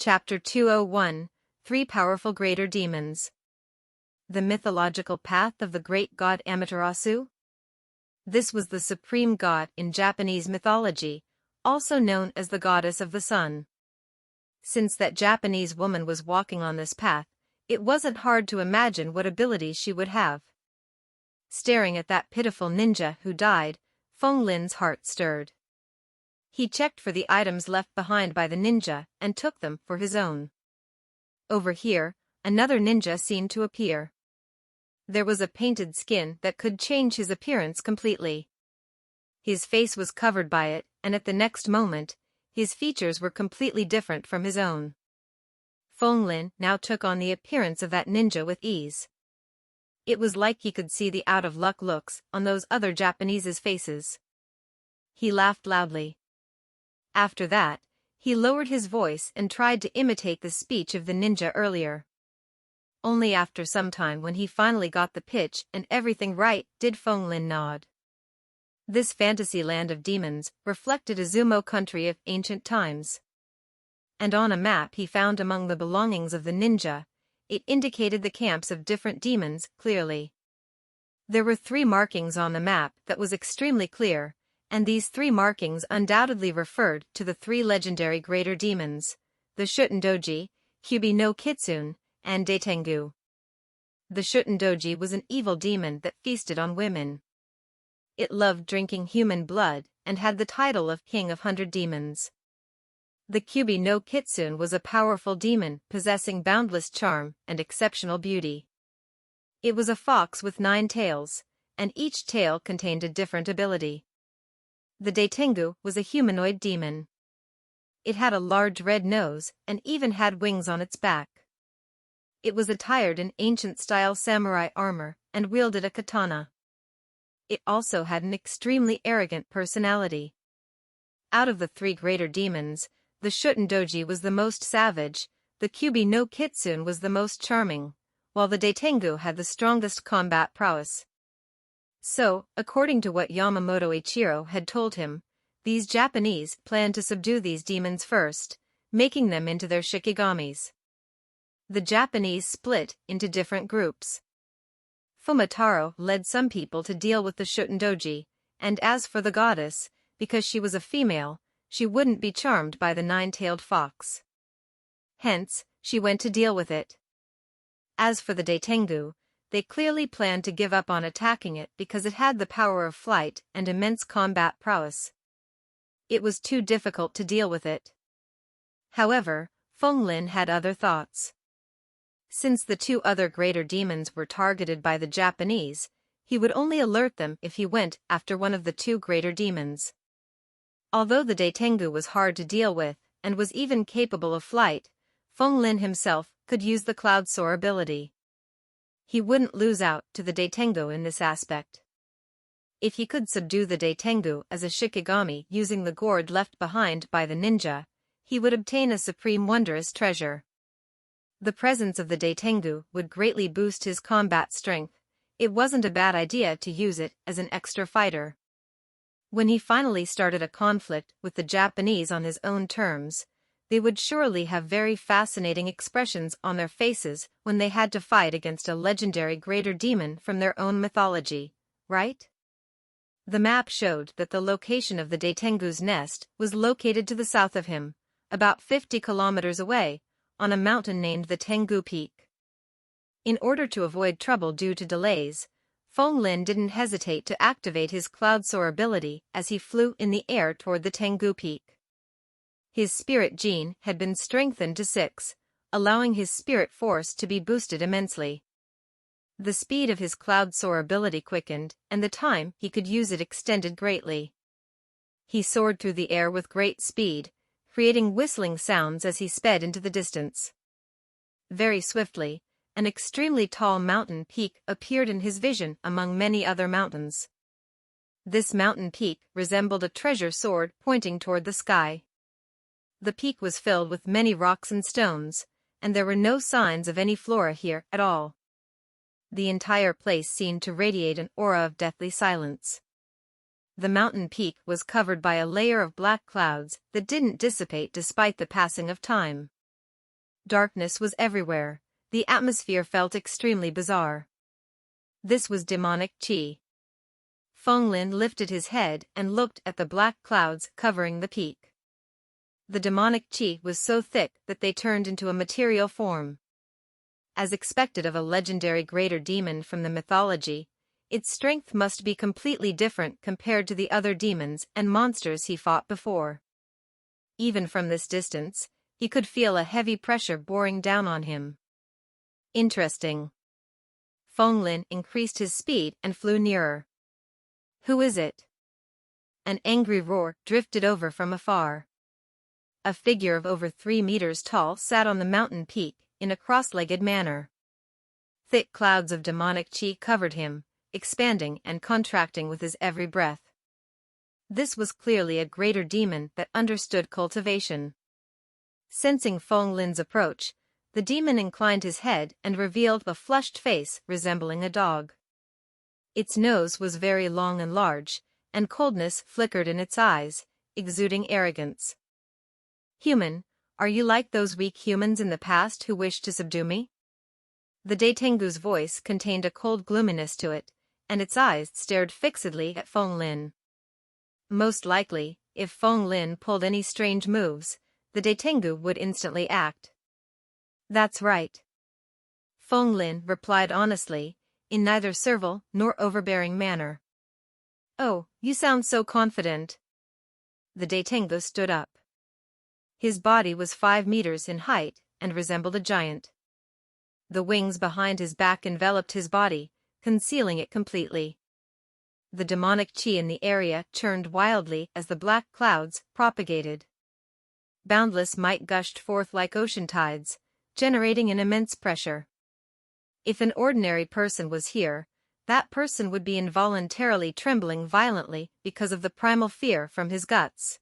Chapter 201, Three Powerful Greater Demons. The mythological path of the great god Amaterasu? This was the supreme god in Japanese mythology, also known as the goddess of the sun. Since that Japanese woman was walking on this path, it wasn't hard to imagine what abilities she would have. Staring at that pitiful ninja who died, Feng Lin's heart stirred. He checked for the items left behind by the ninja and took them for his own. Over here, another ninja seemed to appear. There was a painted skin that could change his appearance completely. His face was covered by it, and at the next moment, his features were completely different from his own. Feng Lin now took on the appearance of that ninja with ease. It was like he could see the out-of-luck looks on those other Japanese's faces. He laughed loudly. After that, he lowered his voice and tried to imitate the speech of the ninja earlier. Only after some time, when he finally got the pitch and everything right, did Feng Lin nod. This fantasy land of demons reflected a Zumo country of ancient times. And on a map he found among the belongings of the ninja, it indicated the camps of different demons clearly. There were 3 markings on the map that was extremely clear, and these 3 markings undoubtedly referred to the 3 legendary greater demons, the Shutendoji, Kyubi no Kitsune, and Daitengu. The Shutendoji was an evil demon that feasted on women. It loved drinking human blood and had the title of King of 100 Demons. The Kyubi no Kitsune was a powerful demon possessing boundless charm and exceptional beauty. It was a fox with 9 tails, and each tail contained a different ability. The Daitengu was a humanoid demon. It had a large red nose and even had wings on its back. It was attired in ancient-style samurai armor and wielded a katana. It also had an extremely arrogant personality. Out of the 3 greater demons, the Shutendoji was the most savage, the Kyubi no Kitsune was the most charming, while the Daitengu had the strongest combat prowess. So, according to what Yamamoto Ichiro had told him, these Japanese planned to subdue these demons first, making them into their shikigamis. The Japanese split into different groups. Fumitaro led some people to deal with the Shutendoji, and as for the goddess, because she was a female, she wouldn't be charmed by the 9-tailed fox. Hence, she went to deal with it. As for the Daitengu, they clearly planned to give up on attacking it because it had the power of flight and immense combat prowess. It was too difficult to deal with it. However, Feng Lin had other thoughts. Since the 2 other greater demons were targeted by the Japanese, he would only alert them if he went after one of the 2 greater demons. Although the Daitengu was hard to deal with, and was even capable of flight, Feng Lin himself could use the cloud soar ability. He wouldn't lose out to the Daitengu in this aspect. If he could subdue the Daitengu as a shikigami using the gourd left behind by the ninja, he would obtain a supreme wondrous treasure. The presence of the Daitengu would greatly boost his combat strength. It wasn't a bad idea to use it as an extra fighter. When he finally started a conflict with the Japanese on his own terms, they would surely have very fascinating expressions on their faces when they had to fight against a legendary greater demon from their own mythology, right? The map showed that the location of the Daitengu's nest was located to the south of him, about 50 kilometers away, on a mountain named the Tengu Peak. In order to avoid trouble due to delays, Feng Lin didn't hesitate to activate his cloud soar ability as he flew in the air toward the Tengu Peak. His spirit gene had been strengthened to 6, allowing his spirit force to be boosted immensely. The speed of his cloud soar ability quickened, and the time he could use it extended greatly. He soared through the air with great speed, creating whistling sounds as he sped into the distance. Very swiftly, an extremely tall mountain peak appeared in his vision among many other mountains. This mountain peak resembled a treasure sword pointing toward the sky. The peak was filled with many rocks and stones, and there were no signs of any flora here at all. The entire place seemed to radiate an aura of deathly silence. The mountain peak was covered by a layer of black clouds that didn't dissipate despite the passing of time. Darkness was everywhere. The atmosphere felt extremely bizarre. This was demonic qi. Feng Lin lifted his head and looked at the black clouds covering the peak. The demonic qi was so thick that they turned into a material form. As expected of a legendary greater demon from the mythology, its strength must be completely different compared to the other demons and monsters he fought before. Even from this distance, he could feel a heavy pressure boring down on him. Interesting. Feng Lin increased his speed and flew nearer. Who is it? An angry roar drifted over from afar. A figure of over 3 meters tall sat on the mountain peak in a cross-legged manner. Thick clouds of demonic qi covered him, expanding and contracting with his every breath. This was clearly a greater demon that understood cultivation. Sensing Feng Lin's approach, the demon inclined his head and revealed a flushed face resembling a dog. Its nose was very long and large, and coldness flickered in its eyes, exuding arrogance. Human, are you like those weak humans in the past who wished to subdue me? The Daitengu's voice contained a cold gloominess to it, and its eyes stared fixedly at Feng Lin. Most likely, if Feng Lin pulled any strange moves, the Daitengu would instantly act. That's right. Feng Lin replied honestly, in neither servile nor overbearing manner. Oh, you sound so confident. The Daitengu stood up. His body was 5 meters in height and resembled a giant. The wings behind his back enveloped his body, concealing it completely. The demonic qi in the area churned wildly as the black clouds propagated. Boundless might gushed forth like ocean tides, generating an immense pressure. If an ordinary person was here, that person would be involuntarily trembling violently because of the primal fear from his guts.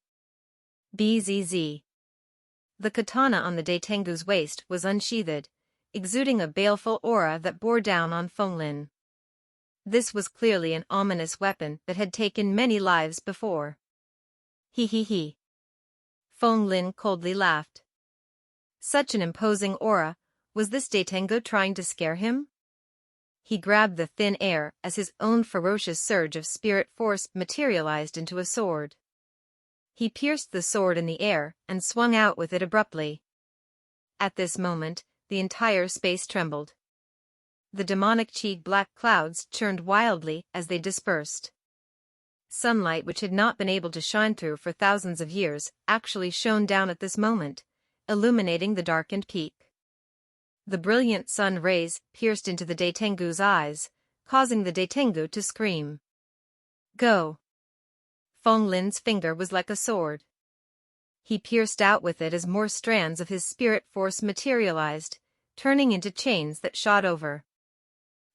Bzz. The katana on the Daitengu's waist was unsheathed, exuding a baleful aura that bore down on Feng Lin. This was clearly an ominous weapon that had taken many lives before. He he he. Feng Lin coldly laughed. Such an imposing aura, was this Daitengu trying to scare him? He grabbed the thin air as his own ferocious surge of spirit force materialized into a sword. He pierced the sword in the air and swung out with it abruptly. At this moment, the entire space trembled. The demonic qi black clouds churned wildly as they dispersed. Sunlight which had not been able to shine through for thousands of years actually shone down at this moment, illuminating the darkened peak. The brilliant sun rays pierced into the Daitengu's eyes, causing the Daitengu to scream. Go! Feng Lin's finger was like a sword. He pierced out with it as more strands of his spirit force materialized, turning into chains that shot over.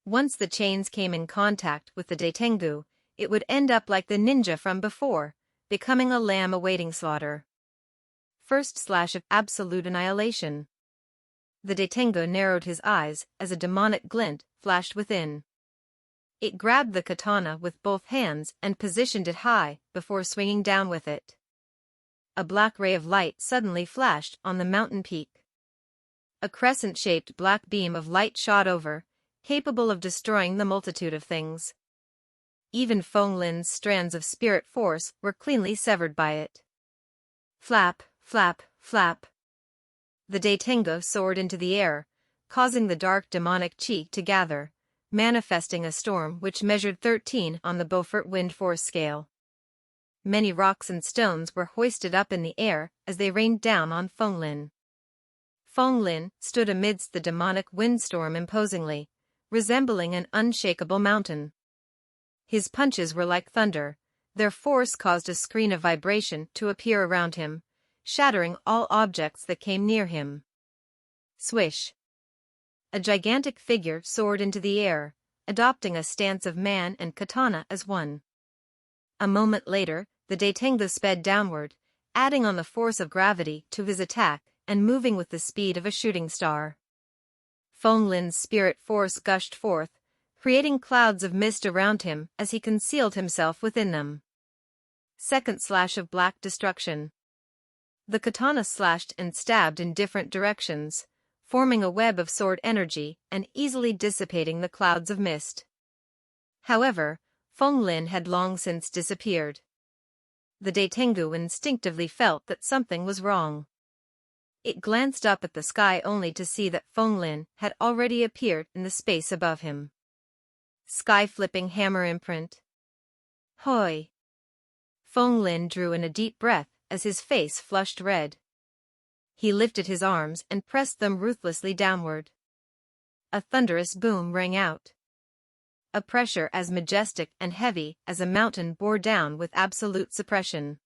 Once the chains came in contact with the Daitengu, it would end up like the ninja from before, becoming a lamb awaiting slaughter. First slash of absolute annihilation. The Daitengu narrowed his eyes as a demonic glint flashed within. It grabbed the katana with both hands and positioned it high before swinging down with it. A black ray of light suddenly flashed on the mountain peak. A crescent-shaped black beam of light shot over, capable of destroying the multitude of things. Even Feng Lin's strands of spirit force were cleanly severed by it. Flap, flap, flap. The Daitengu soared into the air, causing the dark demonic qi to gather, manifesting a storm which measured 13 on the Beaufort wind force scale. Many rocks and stones were hoisted up in the air as they rained down on Feng Lin. Feng Lin stood amidst the demonic windstorm imposingly, resembling an unshakable mountain. His punches were like thunder, their force caused a screen of vibration to appear around him, shattering all objects that came near him. Swish! A gigantic figure soared into the air, adopting a stance of man and katana as one. A moment later, the Daitengu sped downward, adding on the force of gravity to his attack and moving with the speed of a shooting star. Feng Lin's spirit force gushed forth, creating clouds of mist around him as he concealed himself within them. Second slash of black destruction. The katana slashed and stabbed in different directions, forming a web of sword energy and easily dissipating the clouds of mist. However, Feng Lin had long since disappeared. The Daitengu instinctively felt that something was wrong. It glanced up at the sky only to see that Feng Lin had already appeared in the space above him. Sky-flipping hammer imprint. Hoi! Feng Lin drew in a deep breath as his face flushed red. He lifted his arms and pressed them ruthlessly downward. A thunderous boom rang out. A pressure as majestic and heavy as a mountain bore down with absolute suppression.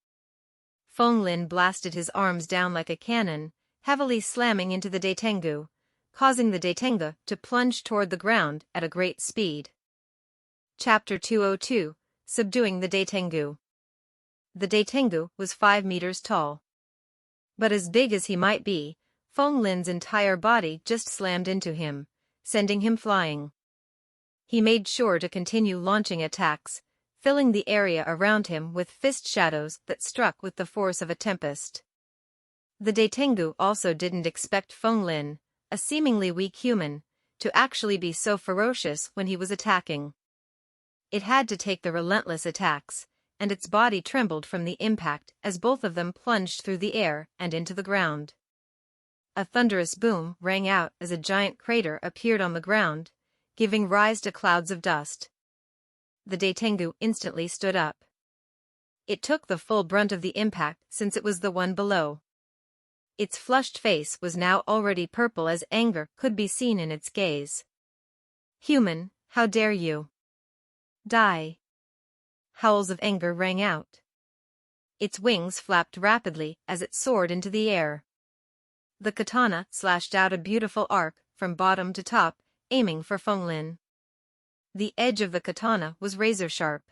Feng Lin blasted his arms down like a cannon, heavily slamming into the Daitengu, causing the Daitengu to plunge toward the ground at a great speed. Chapter 202, Subduing the Daitengu. The Daitengu was 5 meters tall. But as big as he might be, Feng Lin's entire body just slammed into him, sending him flying. He made sure to continue launching attacks, filling the area around him with fist shadows that struck with the force of a tempest. The Daitengu also didn't expect Feng Lin, a seemingly weak human, to actually be so ferocious when he was attacking. It had to take the relentless attacks, and its body trembled from the impact as both of them plunged through the air and into the ground. A thunderous boom rang out as a giant crater appeared on the ground, giving rise to clouds of dust. The Daitengu instantly stood up. It took the full brunt of the impact since it was the one below. Its flushed face was now already purple as anger could be seen in its gaze. "Human, how dare you? Die!" Howls of anger rang out. Its wings flapped rapidly as it soared into the air. The katana slashed out a beautiful arc from bottom to top, aiming for Feng Lin. The edge of the katana was razor-sharp.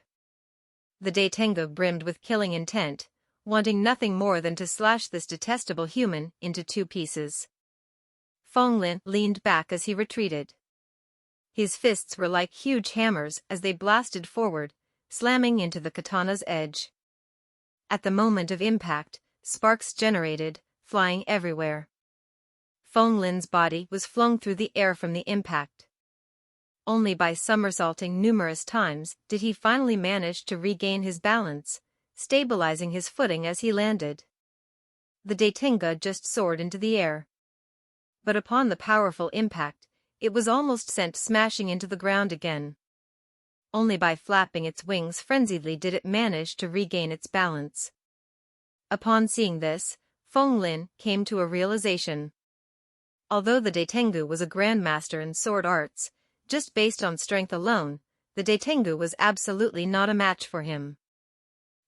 The Daitengu brimmed with killing intent, wanting nothing more than to slash this detestable human into 2 pieces. Feng Lin leaned back as he retreated. His fists were like huge hammers as they blasted forward, slamming into the katana's edge. At the moment of impact, sparks generated, flying everywhere. Feng Lin's body was flung through the air from the impact. Only by somersaulting numerous times did he finally manage to regain his balance, stabilizing his footing as he landed. The Daitengu just soared into the air. But upon the powerful impact, it was almost sent smashing into the ground again. Only by flapping its wings frenziedly did it manage to regain its balance. Upon seeing this, Feng Lin came to a realization. Although the Daitengu was a grandmaster in sword arts, just based on strength alone, the Daitengu was absolutely not a match for him.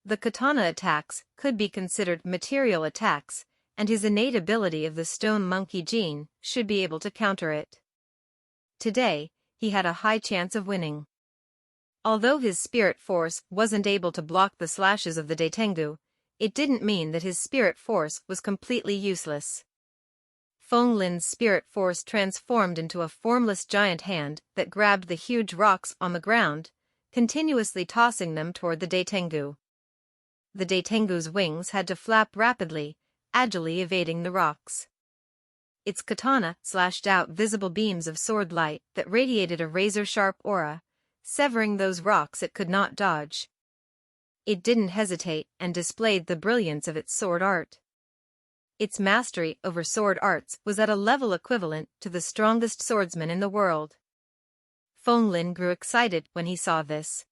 The katana attacks could be considered material attacks, and his innate ability of the stone monkey gene should be able to counter it. Today, he had a high chance of winning. Although his spirit force wasn't able to block the slashes of the Daitengu, it didn't mean that his spirit force was completely useless. Feng Lin's spirit force transformed into a formless giant hand that grabbed the huge rocks on the ground, continuously tossing them toward the Daitengu. The Daitengu's wings had to flap rapidly, agilely evading the rocks. Its katana slashed out visible beams of sword light that radiated a razor-sharp aura, severing those rocks it could not dodge. It didn't hesitate and displayed the brilliance of its sword art. Its mastery over sword arts was at a level equivalent to the strongest swordsman in the world. Feng Lin grew excited when he saw this.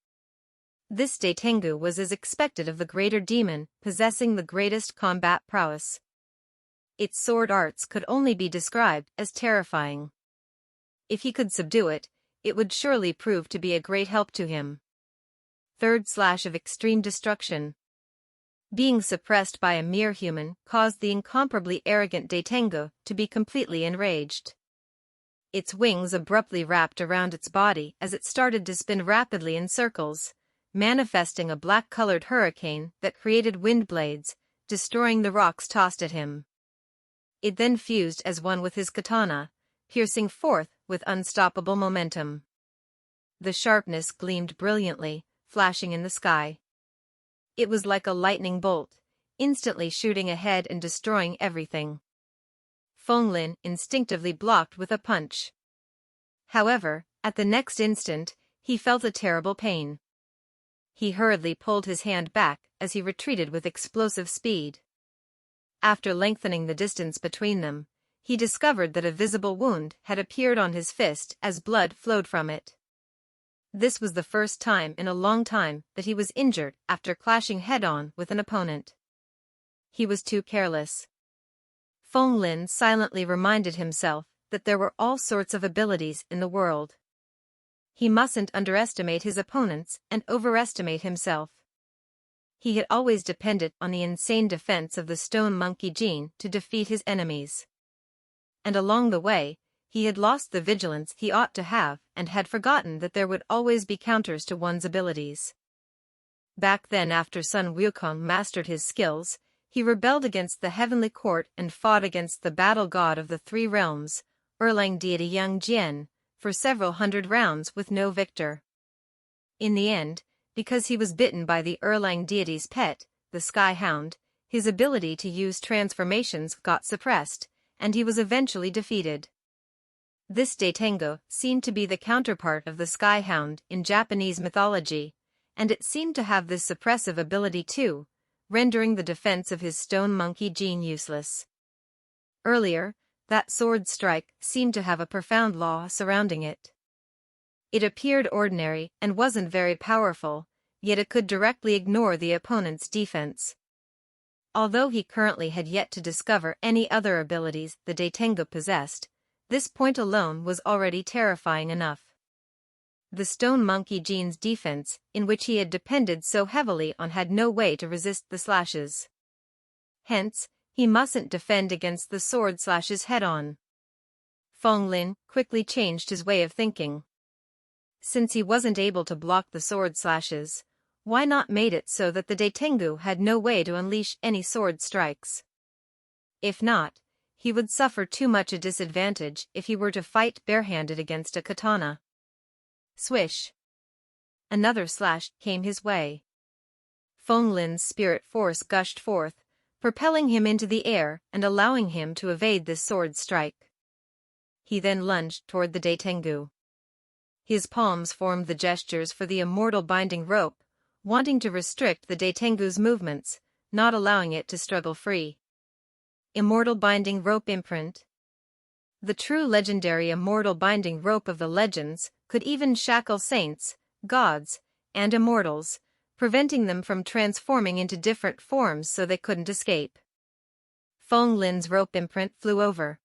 This Daitengu was as expected of the greater demon possessing the greatest combat prowess. Its sword arts could only be described as terrifying. If he could subdue it, it would surely prove to be a great help to him. Third slash of extreme destruction. Being suppressed by a mere human caused the incomparably arrogant Daitengu to be completely enraged. Its wings abruptly wrapped around its body as it started to spin rapidly in circles, manifesting a black-colored hurricane that created wind blades, destroying the rocks tossed at him. It then fused as one with his katana, piercing forth with unstoppable momentum. The sharpness gleamed brilliantly, flashing in the sky. It was like a lightning bolt, instantly shooting ahead and destroying everything. Feng Lin instinctively blocked with a punch. However, at the next instant, he felt a terrible pain. He hurriedly pulled his hand back as he retreated with explosive speed. After lengthening the distance between them, he discovered that a visible wound had appeared on his fist as blood flowed from it. This was the first time in a long time that he was injured after clashing head-on with an opponent. He was too careless. Feng Lin silently reminded himself that there were all sorts of abilities in the world. He mustn't underestimate his opponents and overestimate himself. He had always depended on the insane defense of the stone monkey gene to defeat his enemies. And along the way, he had lost the vigilance he ought to have and had forgotten that there would always be counters to one's abilities. Back then, after Sun Wukong mastered his skills, he rebelled against the heavenly court and fought against the battle god of the three realms, Erlang deity Yang Jian, for several hundred rounds with no victor. In the end, because he was bitten by the Erlang deity's pet, the Sky Hound, his ability to use transformations got suppressed, and he was eventually defeated. This Daitengo seemed to be the counterpart of the Sky Hound in Japanese mythology, and it seemed to have this suppressive ability too, rendering the defense of his stone monkey gene useless. Earlier, that sword strike seemed to have a profound law surrounding it. It appeared ordinary and wasn't very powerful, yet it could directly ignore the opponent's defense. Although he currently had yet to discover any other abilities the Daitengo possessed, this point alone was already terrifying enough. The stone monkey gene's defense, in which he had depended so heavily on, had no way to resist the slashes. Hence, he mustn't defend against the sword slashes head-on. Feng Lin quickly changed his way of thinking. Since he wasn't able to block the sword slashes, why not make it so that the Daitengo had no way to unleash any sword strikes? If not, he would suffer too much a disadvantage if he were to fight barehanded against a katana. Swish! Another slash came his way. Feng Lin's spirit force gushed forth, propelling him into the air and allowing him to evade this sword strike. He then lunged toward the Daitengo. His palms formed the gestures for the immortal binding rope, wanting to restrict the Daitengo's movements, not allowing it to struggle free. Immortal binding rope imprint. The true legendary immortal binding rope of the legends could even shackle saints, gods, and immortals, preventing them from transforming into different forms so they couldn't escape. Feng Lin's rope imprint flew over.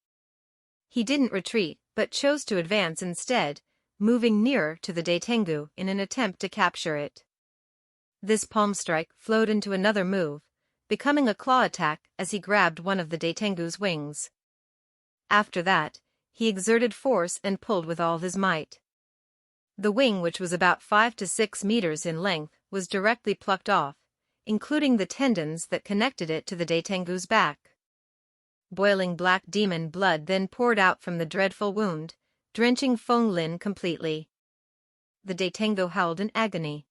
He didn't retreat, but chose to advance instead, moving nearer to the Daitengo in an attempt to capture it. This palm strike flowed into another move, becoming a claw attack as he grabbed one of the Daitengo's wings. After that, he exerted force and pulled with all his might. The wing, which was about 5 to 6 meters in length, was directly plucked off, including the tendons that connected it to the Daitengo's back. Boiling black demon blood then poured out from the dreadful wound, drenching Feng Lin completely. The Daitengo howled in agony.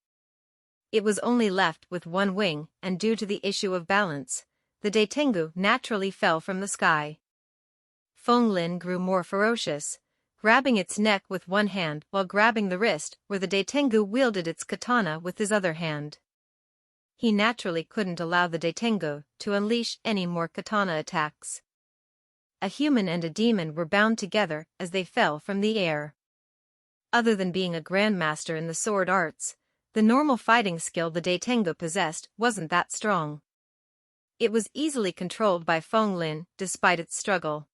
It was only left with one wing, and due to the issue of balance, the Daitengo naturally fell from the sky. Feng Lin grew more ferocious, grabbing its neck with one hand while grabbing the wrist where the Daitengo wielded its katana with his other hand. He naturally couldn't allow the Daitengo to unleash any more katana attacks. A human and a demon were bound together as they fell from the air. Other than being a grandmaster in the sword arts, the normal fighting skill the Daitengo possessed wasn't that strong. It was easily controlled by Feng Lin despite its struggle.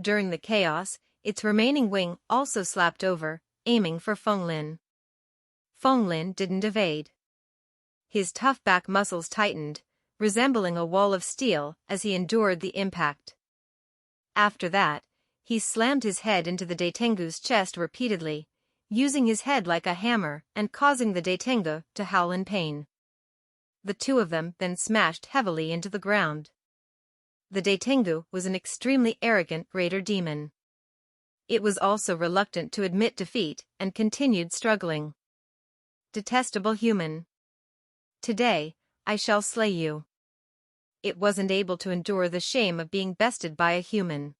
During the chaos, its remaining wing also slapped over, aiming for Feng Lin. Feng Lin didn't evade. His tough back muscles tightened, resembling a wall of steel as he endured the impact. After that, he slammed his head into the Daitengo's chest repeatedly, using his head like a hammer and causing the Daitengo to howl in pain. The two of them then smashed heavily into the ground. The Daitengo was an extremely arrogant greater demon. It was also reluctant to admit defeat and continued struggling. Detestable human. Today, I shall slay you. it wasn't able to endure the shame of being bested by a human.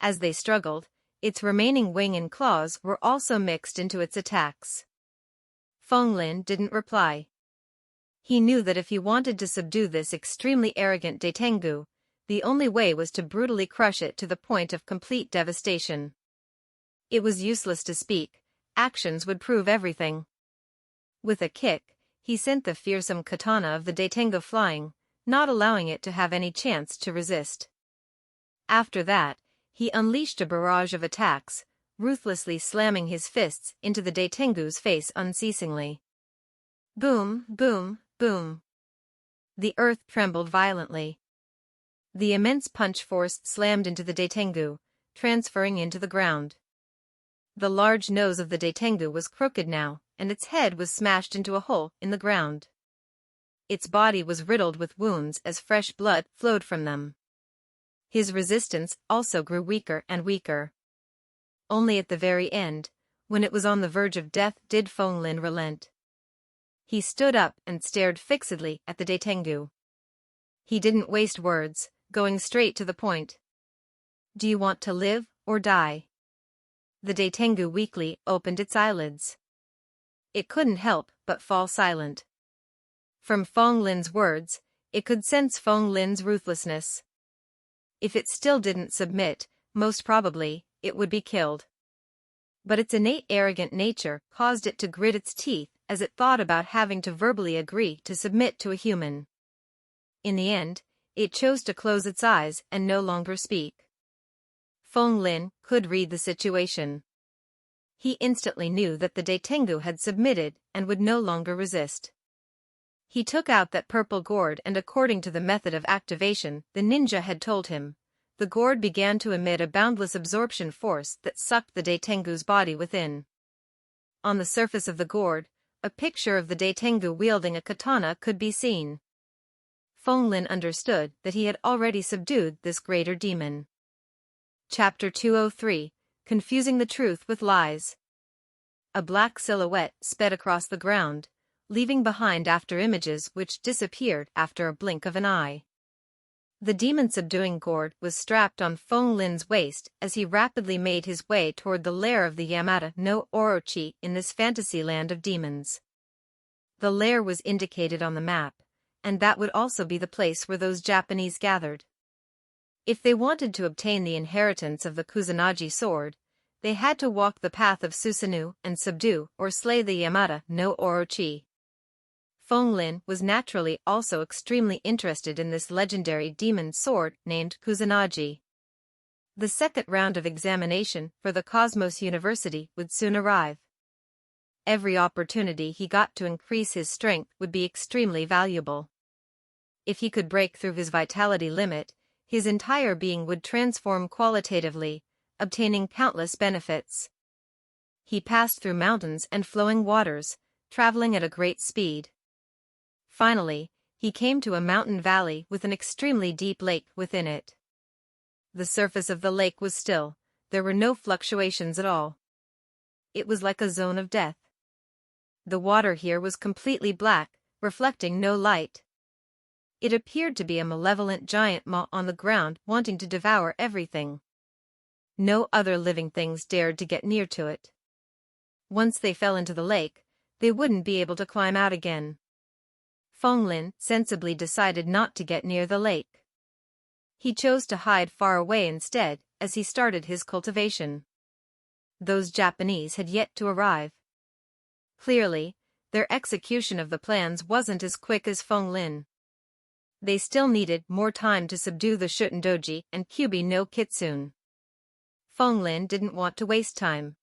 As they struggled, its remaining wing and claws were also mixed into its attacks. Feng Lin didn't reply. He knew that if he wanted to subdue this extremely arrogant Daitengu, the only way was to brutally crush it to the point of complete devastation. It was useless to speak, actions would prove everything. With a kick, he sent the fearsome katana of the Daitengu flying, not allowing it to have any chance to resist. After that, he unleashed a barrage of attacks, ruthlessly slamming his fists into the Daitengu's face unceasingly. Boom, boom, boom. The earth trembled violently. The immense punch force slammed into the Daitengu, transferring into the ground. The large nose of the Daitengu was crooked now, and its head was smashed into a hole in the ground. Its body was riddled with wounds as fresh blood flowed from them. His resistance also grew weaker and weaker. Only at the very end, when it was on the verge of death, did Feng Lin relent. He stood up and stared fixedly at the Daitengu. He didn't waste words, going straight to the point. Do you want to live or die? The Daitengu weakly opened its eyelids. It couldn't help but fall silent. From Feng Lin's words, it could sense Feng Lin's ruthlessness. If it still didn't submit, most probably, it would be killed. But its innate arrogant nature caused it to grit its teeth as it thought about having to verbally agree to submit to a human. In the end, it chose to close its eyes and no longer speak. Feng Lin could read the situation. He instantly knew that the Daitengu had submitted and would no longer resist. He took out that purple gourd, and according to the method of activation the ninja had told him, the gourd began to emit a boundless absorption force that sucked the Daitengu's body within. On the surface of the gourd, a picture of the Daitengu wielding a katana could be seen. Feng Lin understood that he had already subdued this greater demon. Chapter 203, Confusing the Truth with Lies. A black silhouette sped across the ground, leaving behind after images which disappeared after a blink of an eye. The demon-subduing gourd was strapped on Feng Lin's waist as he rapidly made his way toward the lair of the Yamata no Orochi in this fantasy land of demons. The lair was indicated on the map, and that would also be the place where those Japanese gathered. If they wanted to obtain the inheritance of the Kusanagi sword, they had to walk the path of Susanoo and subdue or slay the Yamata no Orochi. Feng Lin was naturally also extremely interested in this legendary demon sword named Kusanagi. The second round of examination for the Cosmos University would soon arrive. Every opportunity he got to increase his strength would be extremely valuable. If he could break through his vitality limit, his entire being would transform qualitatively, obtaining countless benefits. He passed through mountains and flowing waters, traveling at a great speed. Finally, he came to a mountain valley with an extremely deep lake within it. The surface of the lake was still, there were no fluctuations at all. It was like a zone of death. The water here was completely black, reflecting no light. It appeared to be a malevolent giant maw on the ground wanting to devour everything. No other living things dared to get near to it. Once they fell into the lake, they wouldn't be able to climb out again. Feng Lin sensibly decided not to get near the lake. He chose to hide far away instead as he started his cultivation. Those Japanese had yet to arrive. Clearly, their execution of the plans wasn't as quick as Feng Lin. They still needed more time to subdue the Shutendoji and Kyubi no Kitsune. Feng Lin didn't want to waste time.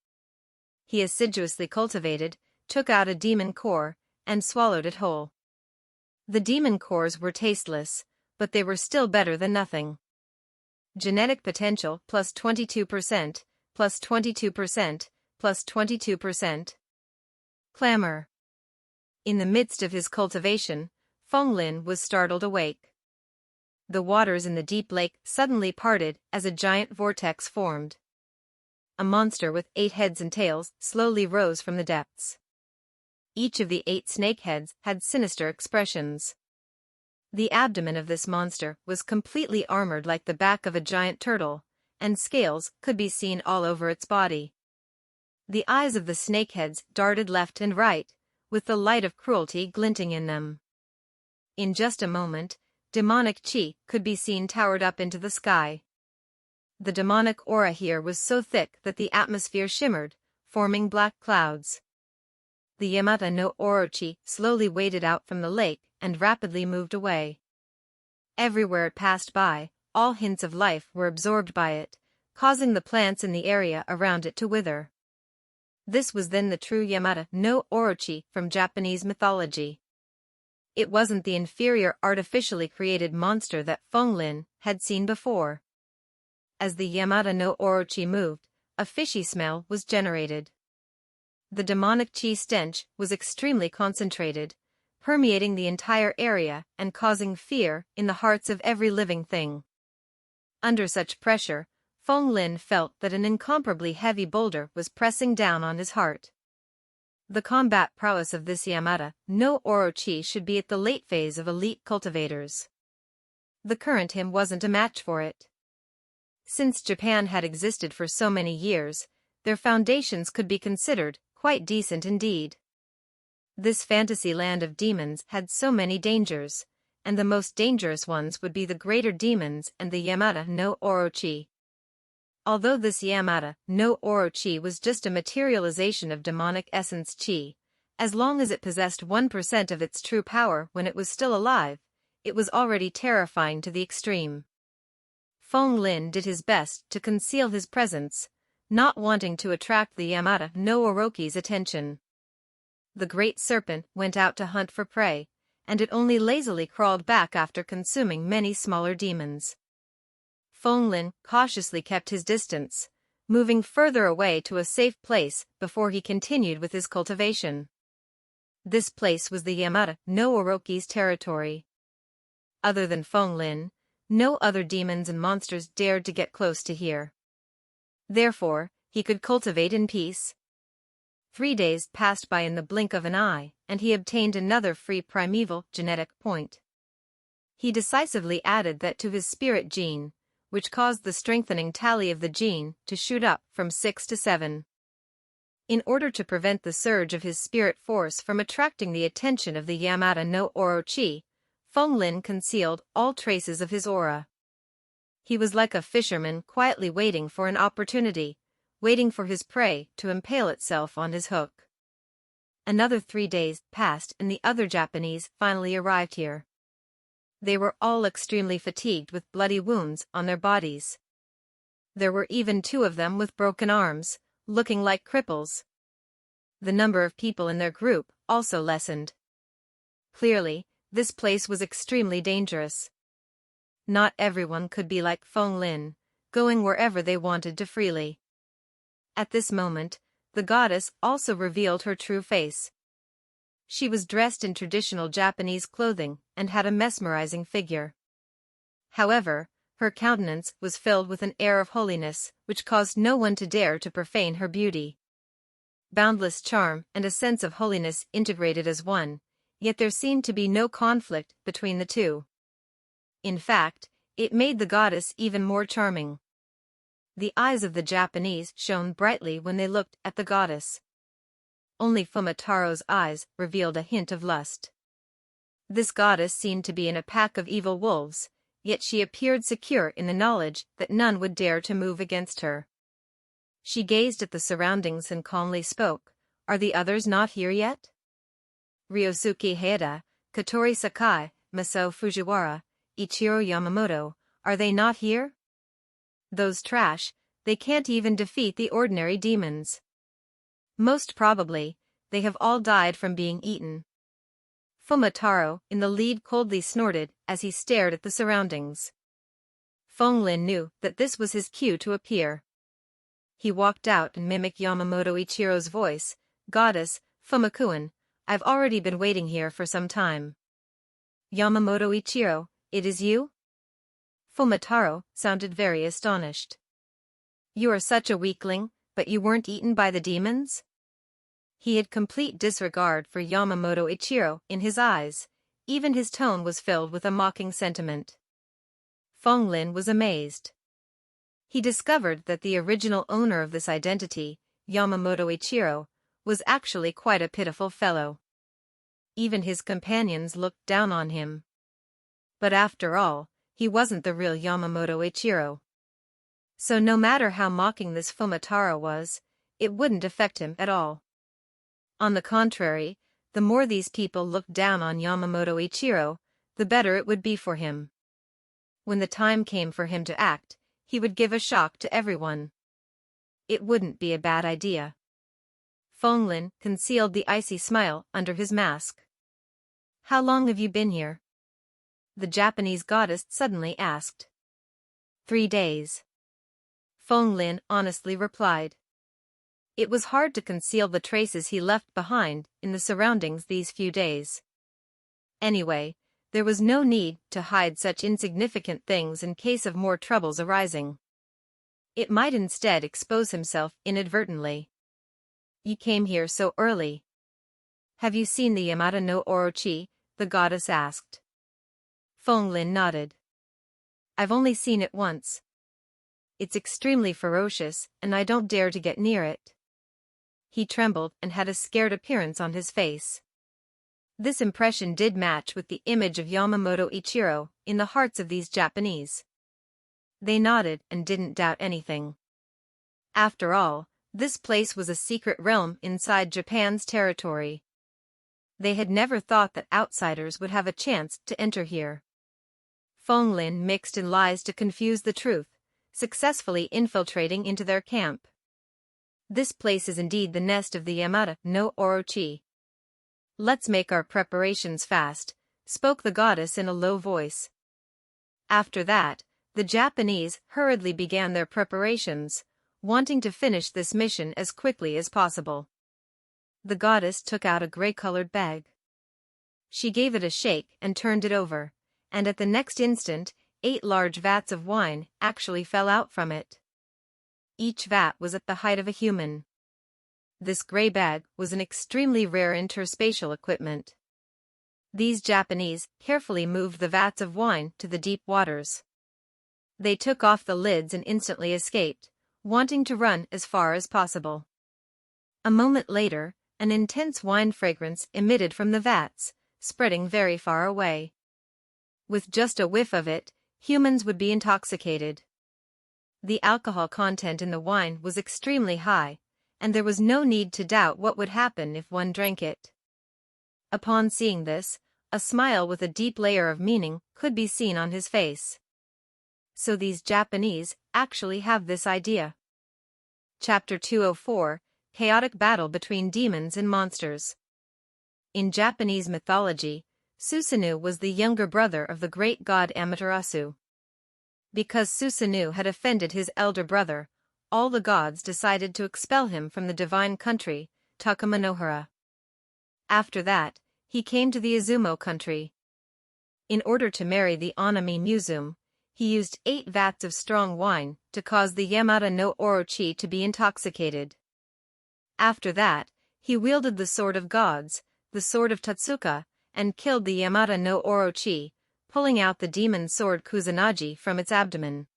He assiduously cultivated, took out a demon core, and swallowed it whole. The demon cores were tasteless, but they were still better than nothing. Genetic potential plus 22%, plus 22%, plus 22%. Clamor. In the midst of his cultivation, Feng Lin was startled awake. The waters in the deep lake suddenly parted as a giant vortex formed. A monster with 8 heads and tails slowly rose from the depths. Each of the 8 snake heads had sinister expressions. The abdomen of this monster was completely armored like the back of a giant turtle, and scales could be seen all over its body. The eyes of the snakeheads darted left and right, with the light of cruelty glinting in them. In just a moment, demonic chi could be seen towered up into the sky. The demonic aura here was so thick that the atmosphere shimmered, forming black clouds. The Yamata no Orochi slowly waded out from the lake and rapidly moved away. Everywhere it passed by, all hints of life were absorbed by it, causing the plants in the area around it to wither. This was then the true Yamata no Orochi from Japanese mythology. It wasn't the inferior artificially created monster that Feng Lin had seen before. As the Yamata no Orochi moved, a fishy smell was generated. The demonic chi stench was extremely concentrated, permeating the entire area and causing fear in the hearts of every living thing. Under such pressure, Feng Lin felt that an incomparably heavy boulder was pressing down on his heart. The combat prowess of this Yamata no Orochi should be at the late phase of elite cultivators. The current him wasn't a match for it. Since Japan had existed for so many years, their foundations could be considered quite decent indeed. This fantasy land of demons had so many dangers, and the most dangerous ones would be the greater demons and the Yamata no Orochi. Although this Yamata no Orochi was just a materialization of demonic essence chi, as long as it possessed 1% of its true power when it was still alive, it was already terrifying to the extreme. Feng Lin did his best to conceal his presence, not wanting to attract the Yamata no Orochi's attention. The great serpent went out to hunt for prey, and it only lazily crawled back after consuming many smaller demons. Feng Lin cautiously kept his distance, moving further away to a safe place before he continued with his cultivation. This place was the Yamata no Orochi's territory. Other than Feng Lin, no other demons and monsters dared to get close to here. Therefore, he could cultivate in peace. 3 days passed by in the blink of an eye, and he obtained another free primeval genetic point. He decisively added that to his spirit gene, which caused the strengthening tally of the gene to shoot up from 6 to 7. In order to prevent the surge of his spirit force from attracting the attention of the Yamata no Orochi, Feng Lin concealed all traces of his aura. He was like a fisherman quietly waiting for an opportunity, waiting for his prey to impale itself on his hook. Another 3 days passed and the other Japanese finally arrived here. They were all extremely fatigued with bloody wounds on their bodies. There were even 2 of them with broken arms, looking like cripples. The number of people in their group also lessened. Clearly, this place was extremely dangerous. Not everyone could be like Feng Lin, going wherever they wanted to freely. At this moment, the goddess also revealed her true face. She was dressed in traditional Japanese clothing and had a mesmerizing figure. However, her countenance was filled with an air of holiness which caused no one to dare to profane her beauty. Boundless charm and a sense of holiness integrated as one, yet there seemed to be no conflict between the two. In fact, it made the goddess even more charming. The eyes of the Japanese shone brightly when they looked at the goddess. Only Fumataro's eyes revealed a hint of lust. This goddess seemed to be in a pack of evil wolves, yet she appeared secure in the knowledge that none would dare to move against her. She gazed at the surroundings and calmly spoke, "Are the others not here yet? Ryosuke Hayada, Katori Sakai, Masao Fujiwara, Ichiro Yamamoto, are they not here? Those trash, they can't even defeat the ordinary demons. Most probably, they have all died from being eaten." Fumataro in the lead coldly snorted as he stared at the surroundings. Feng Lin knew that this was his cue to appear. He walked out and mimicked Yamamoto Ichiro's voice, "Goddess, Fumakuen, I've already been waiting here for some time." "Yamamoto Ichiro, it is you?" Fumataro sounded very astonished. "You are such a weakling, but you weren't eaten by the demons?" He had complete disregard for Yamamoto Ichiro in his eyes, even his tone was filled with a mocking sentiment. Feng Lin was amazed. He discovered that the original owner of this identity, Yamamoto Ichiro, was actually quite a pitiful fellow. Even his companions looked down on him. But after all, he wasn't the real Yamamoto Ichiro. So no matter how mocking this Fumitaro was, it wouldn't affect him at all. On the contrary, the more these people looked down on Yamamoto Ichiro, the better it would be for him. When the time came for him to act, he would give a shock to everyone. It wouldn't be a bad idea. Feng Lin concealed the icy smile under his mask. "How long have you been here?" the Japanese goddess suddenly asked. 3 days. Feng Lin honestly replied. It was hard to conceal the traces he left behind in the surroundings these few days. Anyway, there was no need to hide such insignificant things in case of more troubles arising. It might instead expose himself inadvertently. "You came here so early. Have you seen the Yamata no Orochi?" the goddess asked. Feng Lin nodded. "I've only seen it once. It's extremely ferocious, and I don't dare to get near it." He trembled and had a scared appearance on his face. This impression did match with the image of Yamamoto Ichiro in the hearts of these Japanese. They nodded and didn't doubt anything. After all, this place was a secret realm inside Japan's territory. They had never thought that outsiders would have a chance to enter here. Feng Lin mixed in lies to confuse the truth, successfully infiltrating into their camp. "This place is indeed the nest of the Yamata no Orochi. Let's make our preparations fast," spoke the goddess in a low voice. After that, the Japanese hurriedly began their preparations, wanting to finish this mission as quickly as possible. The goddess took out a gray-colored bag. She gave it a shake and turned it over, and at the next instant, 8 large vats of wine actually fell out from it. Each vat was at the height of a human. This gray bag was an extremely rare interspatial equipment. These Japanese carefully moved the vats of wine to the deep waters. They took off the lids and instantly escaped, wanting to run as far as possible. A moment later, an intense wine fragrance emitted from the vats, spreading very far away. With just a whiff of it, humans would be intoxicated. The alcohol content in the wine was extremely high, and there was no need to doubt what would happen if one drank it. Upon seeing this, a smile with a deep layer of meaning could be seen on his face. So these Japanese actually have this idea. Chapter 204, Chaotic Battle Between Demons and Monsters. In Japanese mythology, Susanoo was the younger brother of the great god Amaterasu. Because Susanoo had offended his elder brother, all the gods decided to expel him from the divine country, Takamanohara. After that, he came to the Izumo country. In order to marry the Onami Musume, he used 8 vats of strong wine to cause the Yamata no Orochi to be intoxicated. After that, he wielded the sword of gods, the sword of Tatsuka, and killed the Yamata no Orochi, pulling out the demon sword Kusanagi from its abdomen.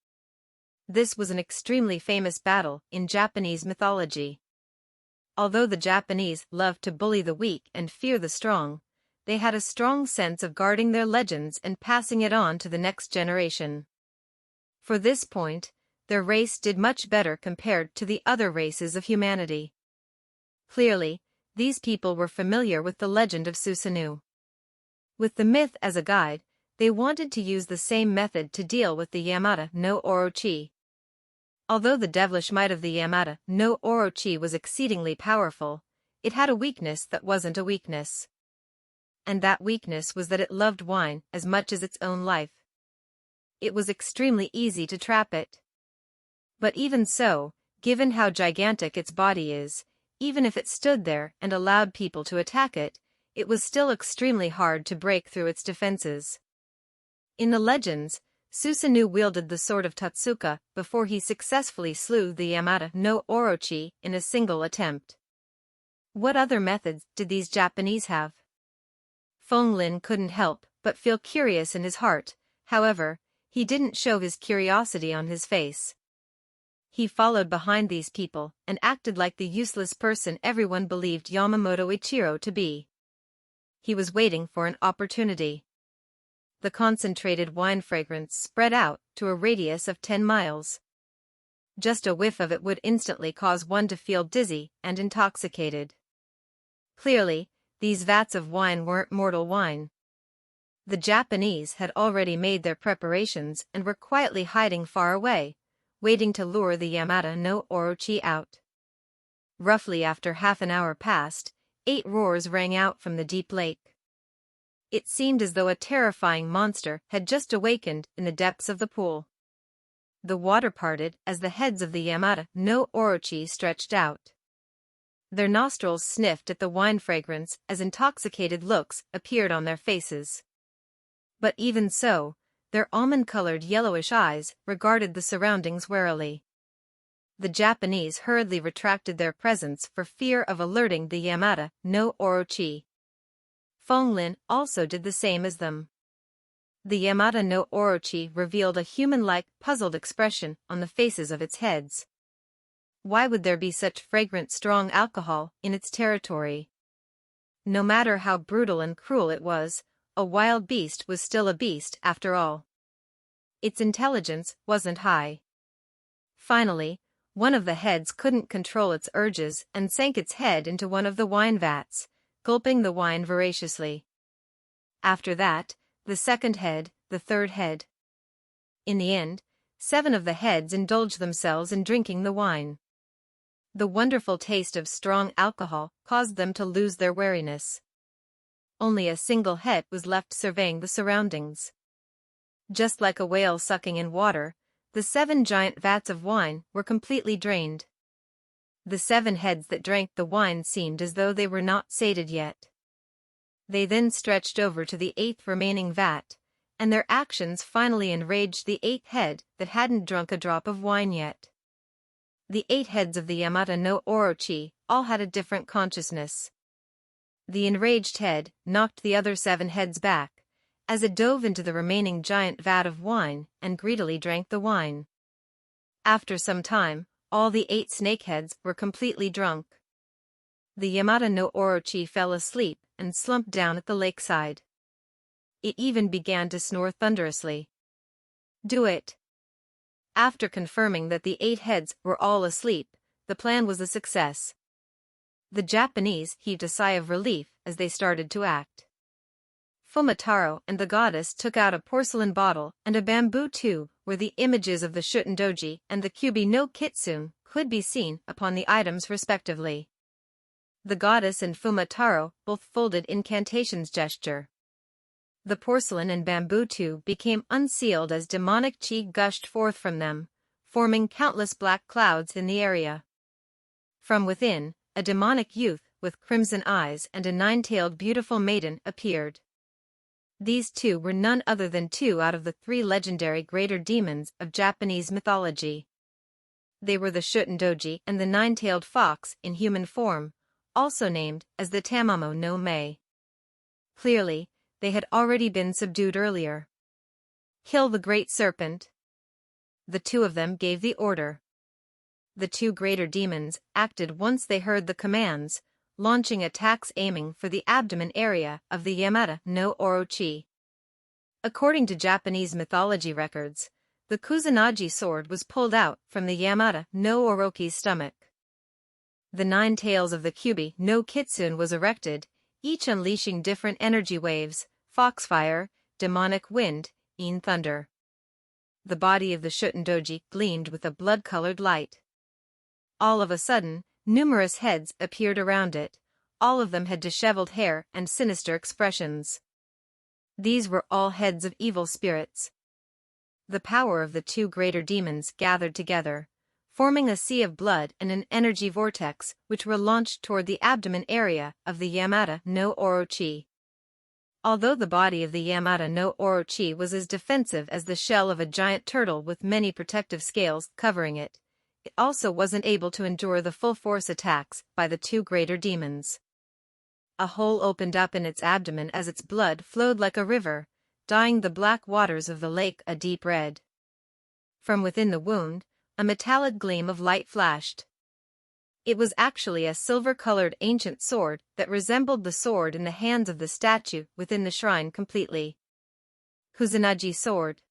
This was an extremely famous battle in Japanese mythology. Although the Japanese loved to bully the weak and fear the strong, they had a strong sense of guarding their legends and passing it on to the next generation. For this point, their race did much better compared to the other races of humanity. Clearly, these people were familiar with the legend of Susanoo. With the myth as a guide, they wanted to use the same method to deal with the Yamata no Orochi. Although the devilish might of the Yamata no Orochi was exceedingly powerful, it had a weakness that wasn't a weakness. And that weakness was that it loved wine as much as its own life. It was extremely easy to trap it. But even so, given how gigantic its body is, even if it stood there and allowed people to attack it, it was still extremely hard to break through its defenses. In the legends, Susanoo wielded the sword of Tatsuka before he successfully slew the Yamata no Orochi in a single attempt. What other methods did these Japanese have? Feng Lin couldn't help but feel curious in his heart. However, he didn't show his curiosity on his face. He followed behind these people and acted like the useless person everyone believed Yamamoto Ichiro to be. He was waiting for an opportunity. The concentrated wine fragrance spread out to a radius of 10 miles. Just a whiff of it would instantly cause one to feel dizzy and intoxicated. Clearly, these vats of wine weren't mortal wine. The Japanese had already made their preparations and were quietly hiding far away, waiting to lure the Yamata no Orochi out. Roughly after half an hour passed, 8 roars rang out from the deep lake. It seemed as though a terrifying monster had just awakened in the depths of the pool. The water parted as the heads of the Yamata no Orochi stretched out. Their nostrils sniffed at the wine fragrance as intoxicated looks appeared on their faces. But even so, their almond-colored yellowish eyes regarded the surroundings warily. The Japanese hurriedly retracted their presence for fear of alerting the Yamata no Orochi. Fonglin also did the same as them. The Yamata no Orochi revealed a human-like, puzzled expression on the faces of its heads. Why would there be such fragrant strong alcohol in its territory? No matter how brutal and cruel it was, a wild beast was still a beast after all. Its intelligence wasn't high. Finally, one of the heads couldn't control its urges and sank its head into one of the wine vats, gulping the wine voraciously. After that, the second head, the third head. In the end, 7 of the heads indulged themselves in drinking the wine. The wonderful taste of strong alcohol caused them to lose their wariness. Only a single head was left surveying the surroundings. Just like a whale sucking in water, the 7 giant vats of wine were completely drained. The 7 heads that drank the wine seemed as though they were not sated yet. They then stretched over to the 8th remaining vat, and their actions finally enraged the 8th head that hadn't drunk a drop of wine yet. The 8 heads of the Yamata no Orochi all had a different consciousness. The enraged head knocked the other 7 heads back, as it dove into the remaining giant vat of wine and greedily drank the wine. After some time, all the 8 snakeheads were completely drunk. The Yamata no Orochi fell asleep and slumped down at the lakeside. It even began to snore thunderously. Do it. After confirming that the 8 heads were all asleep, the plan was a success. The Japanese heaved a sigh of relief as they started to act. Fumitaro and the goddess took out a porcelain bottle and a bamboo tube where the images of the Shutendoji and the Kyubi no Kitsune could be seen upon the items respectively. The goddess and Fumitaro both folded incantations gesture. The porcelain and bamboo tube became unsealed as demonic chi gushed forth from them, forming countless black clouds in the area. From within, a demonic youth with crimson eyes and a 9-tailed beautiful maiden appeared. These 2 were none other than 2 out of the 3 legendary greater demons of Japanese mythology. They were the Shutendoji and the 9-tailed fox in human form, also named as the Tamamo no Mei. Clearly, they had already been subdued earlier. Kill the great serpent. The 2 of them gave the order. The 2 greater demons acted once they heard the commands, launching attacks aiming for the abdomen area of the Yamata no Orochi. According to Japanese mythology records, the Kusanagi sword was pulled out from the Yamata no Orochi's stomach. The 9 tails of the Kyubi no Kitsune was erected, each unleashing different energy waves, foxfire, demonic wind, in thunder. The body of the Shutendoji gleamed with a blood-colored light. All of a sudden, numerous heads appeared around it. All of them had disheveled hair and sinister expressions. These were all heads of evil spirits. The power of the 2 greater demons gathered together, forming a sea of blood and an energy vortex which were launched toward the abdomen area of the Yamata no Orochi. Although the body of the Yamata no Orochi was as defensive as the shell of a giant turtle with many protective scales covering it, it also wasn't able to endure the full-force attacks by the 2 greater demons. A hole opened up in its abdomen as its blood flowed like a river, dyeing the black waters of the lake a deep red. From within the wound, a metallic gleam of light flashed. It was actually a silver-colored ancient sword that resembled the sword in the hands of the statue within the shrine completely. Kusanagi sword.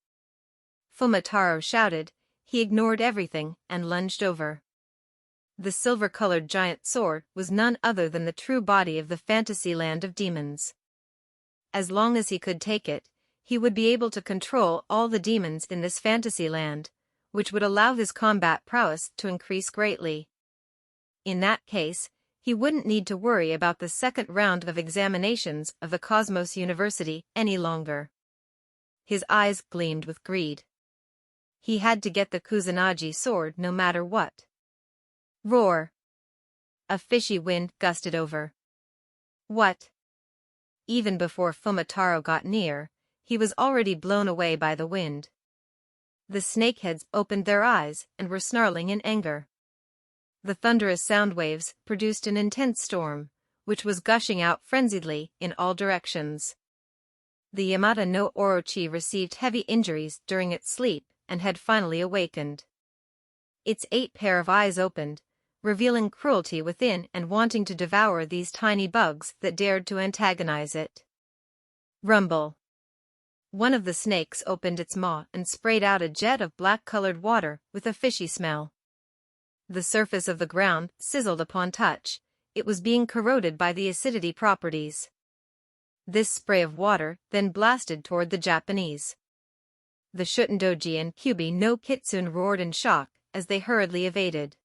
Fumitaro shouted. He ignored everything and lunged over. The silver-colored giant sword was none other than the true body of the fantasy land of demons. As long as he could take it, he would be able to control all the demons in this fantasy land, which would allow his combat prowess to increase greatly. In that case, he wouldn't need to worry about the second round of examinations of the Cosmos University any longer. His eyes gleamed with greed. He had to get the Kusanagi sword no matter what. Roar! A fishy wind gusted over. What? Even before Fumitaro got near, he was already blown away by the wind. The snakeheads opened their eyes and were snarling in anger. The thunderous sound waves produced an intense storm, which was gushing out frenziedly in all directions. The Yamata no Orochi received heavy injuries during its sleep and had finally awakened. Its 8 pair of eyes opened, revealing cruelty within and wanting to devour these tiny bugs that dared to antagonize it. Rumble. One of the snakes opened its maw and sprayed out a jet of black-colored water with a fishy smell. The surface of the ground sizzled upon touch. It was being corroded by the acidity properties. This spray of water then blasted toward the Japanese. The Shutendoji and Kyubi no Kitsune roared in shock as they hurriedly evaded.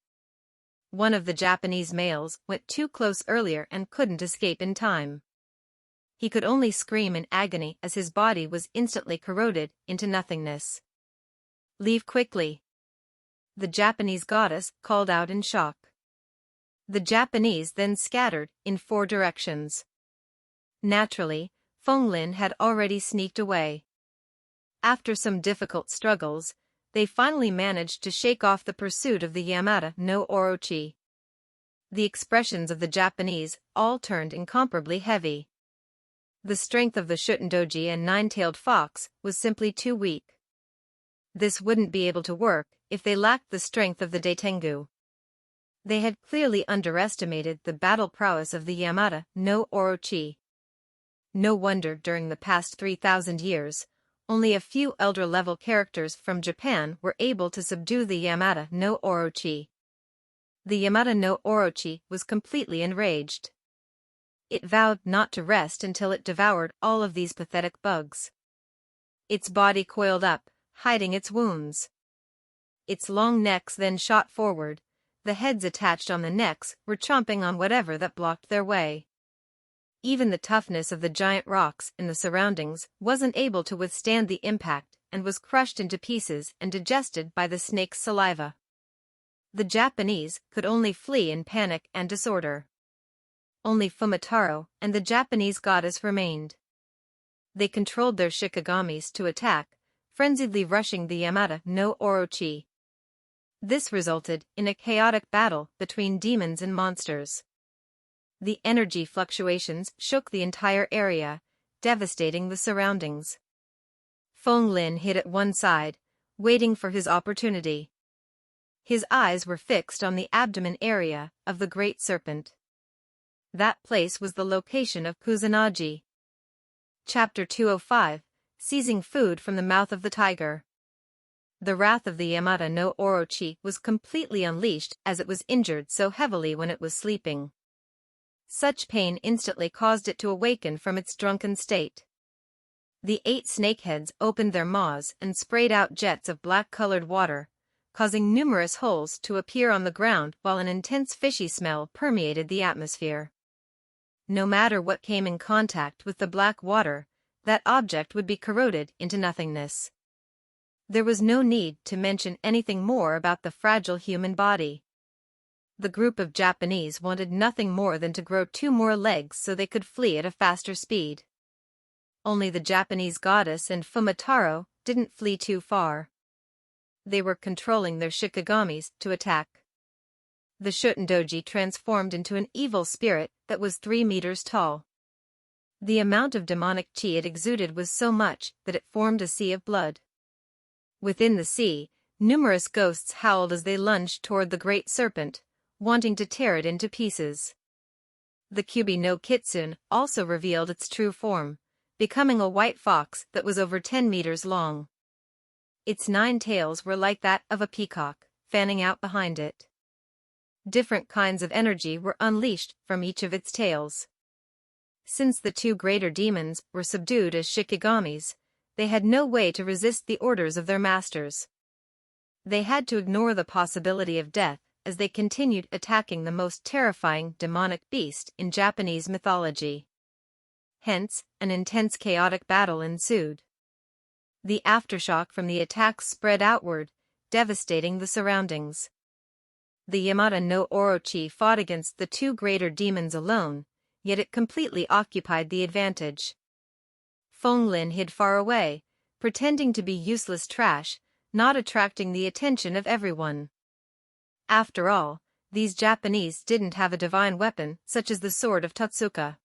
One of the Japanese males went too close earlier and couldn't escape in time. He could only scream in agony as his body was instantly corroded into nothingness. Leave quickly. The Japanese goddess called out in shock. The Japanese then scattered in 4 directions. Naturally, Fenglin had already sneaked away. After some difficult struggles, they finally managed to shake off the pursuit of the Yamata no Orochi. The expressions of the Japanese all turned incomparably heavy. The strength of the Shutendoji and Nine-Tailed Fox was simply too weak. This wouldn't be able to work if they lacked the strength of the Daitengu. They had clearly underestimated the battle prowess of the Yamata no Orochi. No wonder during the past 3,000 years, only a few elder-level characters from Japan were able to subdue the Yamata no Orochi. The Yamata no Orochi was completely enraged. It vowed not to rest until it devoured all of these pathetic bugs. Its body coiled up, hiding its wounds. Its long necks then shot forward. The heads attached on the necks were chomping on whatever that blocked their way. Even the toughness of the giant rocks in the surroundings wasn't able to withstand the impact and was crushed into pieces and digested by the snake's saliva. The Japanese could only flee in panic and disorder. Only Fumitaro and the Japanese goddess remained. They controlled their shikagamis to attack, frenziedly rushing the Yamata no Orochi. This resulted in a chaotic battle between demons and monsters. The energy fluctuations shook the entire area, devastating the surroundings. Fenglin hid at one side, waiting for his opportunity. His eyes were fixed on the abdomen area of the great serpent. That place was the location of Kusanagi. Chapter 205, Seizing Food from the Mouth of the Tiger. The wrath of the Yamata no Orochi was completely unleashed as it was injured so heavily when it was sleeping. Such pain instantly caused it to awaken from its drunken state. The 8 snakeheads opened their maws and sprayed out jets of black-colored water, causing numerous holes to appear on the ground while an intense fishy smell permeated the atmosphere. No matter what came in contact with the black water, that object would be corroded into nothingness. There was no need to mention anything more about the fragile human body. The group of Japanese wanted nothing more than to grow 2 more legs so they could flee at a faster speed. Only the Japanese goddess and Fumitaro didn't flee too far. They were controlling their shikagamis to attack. The Shutendoji transformed into an evil spirit that was 3 meters tall. The amount of demonic chi it exuded was so much that it formed a sea of blood. Within the sea, numerous ghosts howled as they lunged toward the great serpent, wanting to tear it into pieces. The Kyubi no Kitsune also revealed its true form, becoming a white fox that was over 10 meters long. Its 9 tails were like that of a peacock, fanning out behind it. Different kinds of energy were unleashed from each of its tails. Since the 2 greater demons were subdued as shikigamis, they had no way to resist the orders of their masters. They had to ignore the possibility of death as they continued attacking the most terrifying demonic beast in Japanese mythology. Hence, an intense chaotic battle ensued. The aftershock from the attacks spread outward, devastating the surroundings. The Yamata no Orochi fought against the 2 greater demons alone, yet it completely occupied the advantage. Fenglin hid far away, pretending to be useless trash, not attracting the attention of everyone. After all, these Japanese didn't have a divine weapon such as the sword of Totsuka.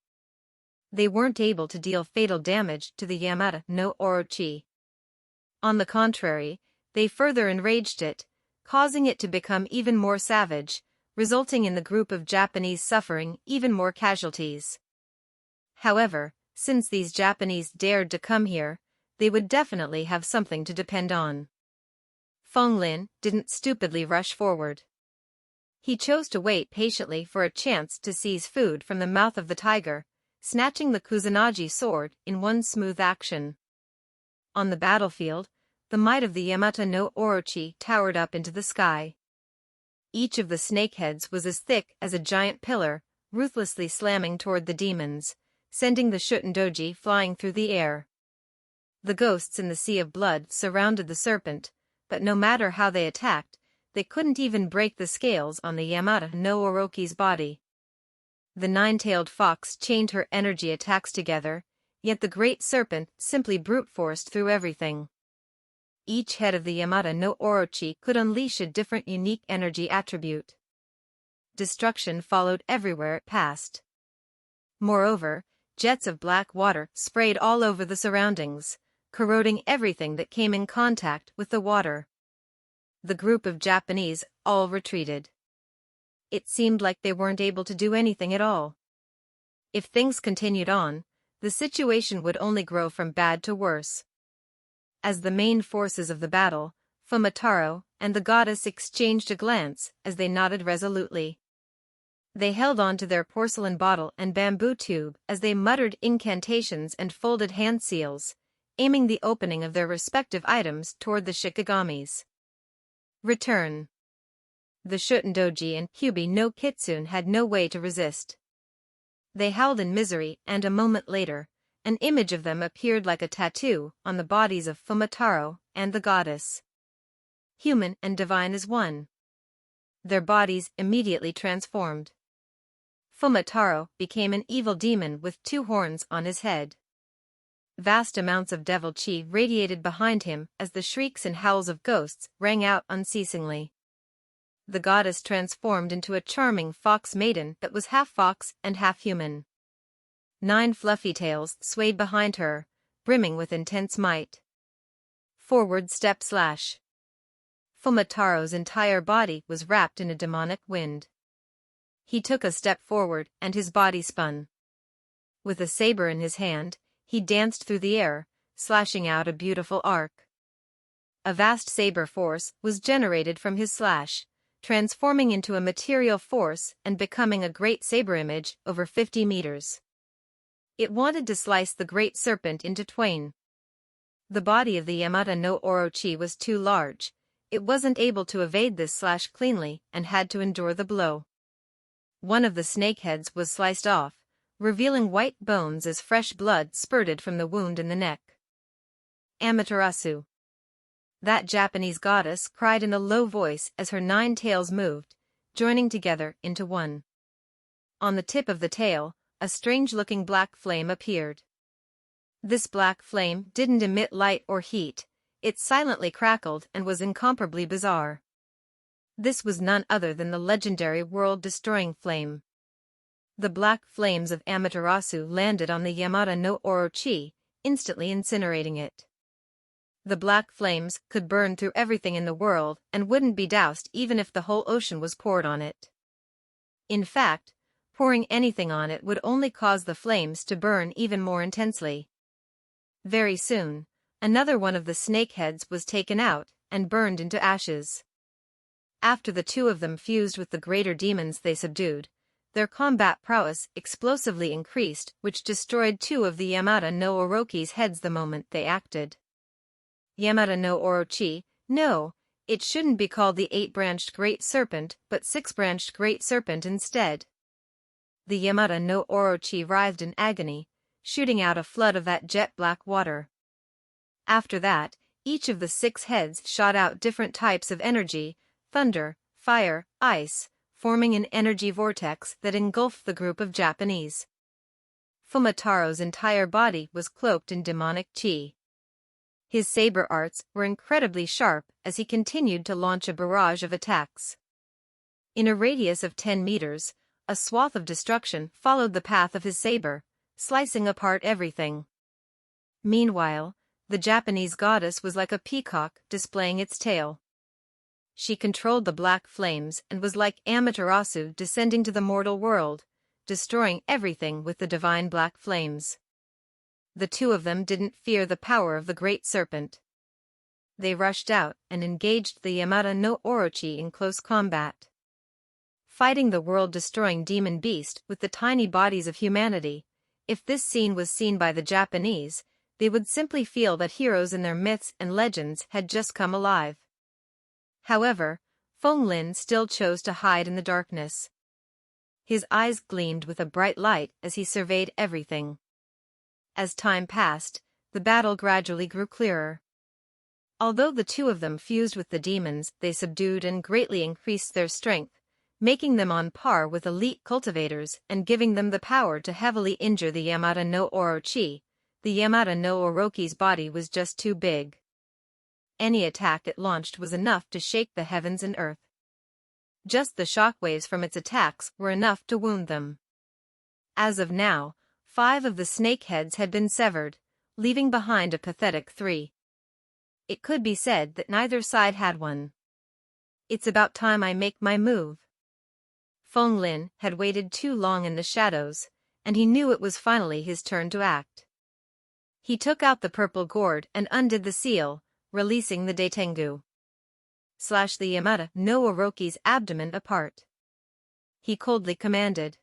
They weren't able to deal fatal damage to the Yamata no Orochi. On the contrary, they further enraged it, causing it to become even more savage, resulting in the group of Japanese suffering even more casualties. However, since these Japanese dared to come here, they would definitely have something to depend on. Fenglin didn't stupidly rush forward. He chose to wait patiently for a chance to seize food from the mouth of the tiger, snatching the Kusanagi sword in one smooth action. On the battlefield, the might of the Yamata no Orochi towered up into the sky. Each of the snakeheads was as thick as a giant pillar, ruthlessly slamming toward the demons, sending the Shutendoji flying through the air. The ghosts in the sea of blood surrounded the serpent, but no matter how they attacked, they couldn't even break the scales on the Yamata no Orochi's body. The 9-tailed fox chained her energy attacks together, yet the great serpent simply brute-forced through everything. Each head of the Yamata no Orochi could unleash a different unique energy attribute. Destruction followed everywhere it passed. Moreover, jets of black water sprayed all over the surroundings, corroding everything that came in contact with the water. The group of Japanese all retreated. It seemed like they weren't able to do anything at all. If things continued on, the situation would only grow from bad to worse. As the main forces of the battle, Fumitaro and the goddess exchanged a glance as they nodded resolutely. They held on to their porcelain bottle and bamboo tube as they muttered incantations and folded hand seals, aiming the opening of their respective items toward the Shikigamis. Return. The Shutendoji and Kyubi no Kitsune had no way to resist. They howled in misery, and a moment later, an image of them appeared like a tattoo on the bodies of Fumitaro and the goddess. Human and divine as one. Their bodies immediately transformed. Fumitaro became an evil demon with 2 horns on his head. Vast amounts of devil chi radiated behind him as the shrieks and howls of ghosts rang out unceasingly. The goddess transformed into a charming fox maiden that was half fox and half human. 9 fluffy tails swayed behind her, brimming with intense might. Forward step slash. Fumitaro's entire body was wrapped in a demonic wind. He took a step forward and his body spun. With a saber in his hand, he danced through the air, slashing out a beautiful arc. A vast saber force was generated from his slash, transforming into a material force and becoming a great saber image over 50 meters. It wanted to slice the great serpent into twain. The body of the Yamata no Orochi was too large. It wasn't able to evade this slash cleanly and had to endure the blow. One of the snakeheads was sliced off, revealing white bones as fresh blood spurted from the wound in the neck. Amaterasu. That Japanese goddess cried in a low voice as her 9 tails moved, joining together into one. On the tip of the tail, a strange-looking black flame appeared. This black flame didn't emit light or heat, it silently crackled and was incomparably bizarre. This was none other than the legendary world-destroying flame. The black flames of Amaterasu landed on the Yamata no Orochi, instantly incinerating it. The black flames could burn through everything in the world and wouldn't be doused even if the whole ocean was poured on it. In fact, pouring anything on it would only cause the flames to burn even more intensely. Very soon, another one of the snakeheads was taken out and burned into ashes. After the two of them fused with the greater demons they subdued, their combat prowess explosively increased, which destroyed two of the Yamata no Orochi's heads the moment they acted. Yamata no Orochi, no, it shouldn't be called the 8-branched Great Serpent but 6-branched Great Serpent instead. The Yamata no Orochi writhed in agony, shooting out a flood of that jet-black water. After that, each of the 6 heads shot out different types of energy, thunder, fire, ice, forming an energy vortex that engulfed the group of Japanese. Fumataro's entire body was cloaked in demonic chi. His saber arts were incredibly sharp as he continued to launch a barrage of attacks. In a radius of 10 meters, a swath of destruction followed the path of his saber, slicing apart everything. Meanwhile, the Japanese goddess was like a peacock displaying its tail. She controlled the black flames and was like Amaterasu descending to the mortal world, destroying everything with the divine black flames. The two of them didn't fear the power of the great serpent. They rushed out and engaged the Yamata no Orochi in close combat. Fighting the world-destroying demon beast with the tiny bodies of humanity, if this scene was seen by the Japanese, they would simply feel that heroes in their myths and legends had just come alive. However, Feng Lin still chose to hide in the darkness. His eyes gleamed with a bright light as he surveyed everything. As time passed, the battle gradually grew clearer. Although the two of them fused with the demons, they subdued and greatly increased their strength, making them on par with elite cultivators and giving them the power to heavily injure the Yamata no Orochi. The Yamata no Orochi's body was just too big. Any attack it launched was enough to shake the heavens and earth. Just the shockwaves from its attacks were enough to wound them. As of now, 5 of the snakeheads had been severed, leaving behind a pathetic 3. It could be said that neither side had one. It's about time I make my move. Feng Lin had waited too long in the shadows, and he knew it was finally his turn to act. He took out the purple gourd and undid the seal, releasing the Daitengu. Slash the Yamata no Orochi's abdomen apart. He coldly commanded.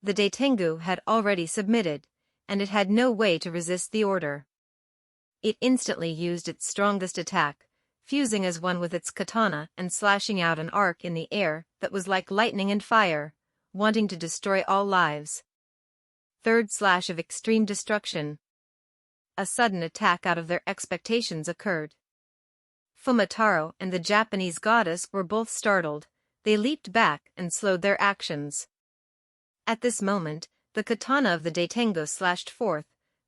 The Daitengu had already submitted, and it had no way to resist the order. It instantly used its strongest attack, fusing as one with its katana and slashing out an arc in the air that was like lightning and fire, wanting to destroy all lives. Third slash of extreme destruction. A sudden attack out of their expectations occurred. Fumataro and the Japanese goddess were both startled. They leaped back and slowed their actions. At this moment, the katana of the Daitengu slashed forth,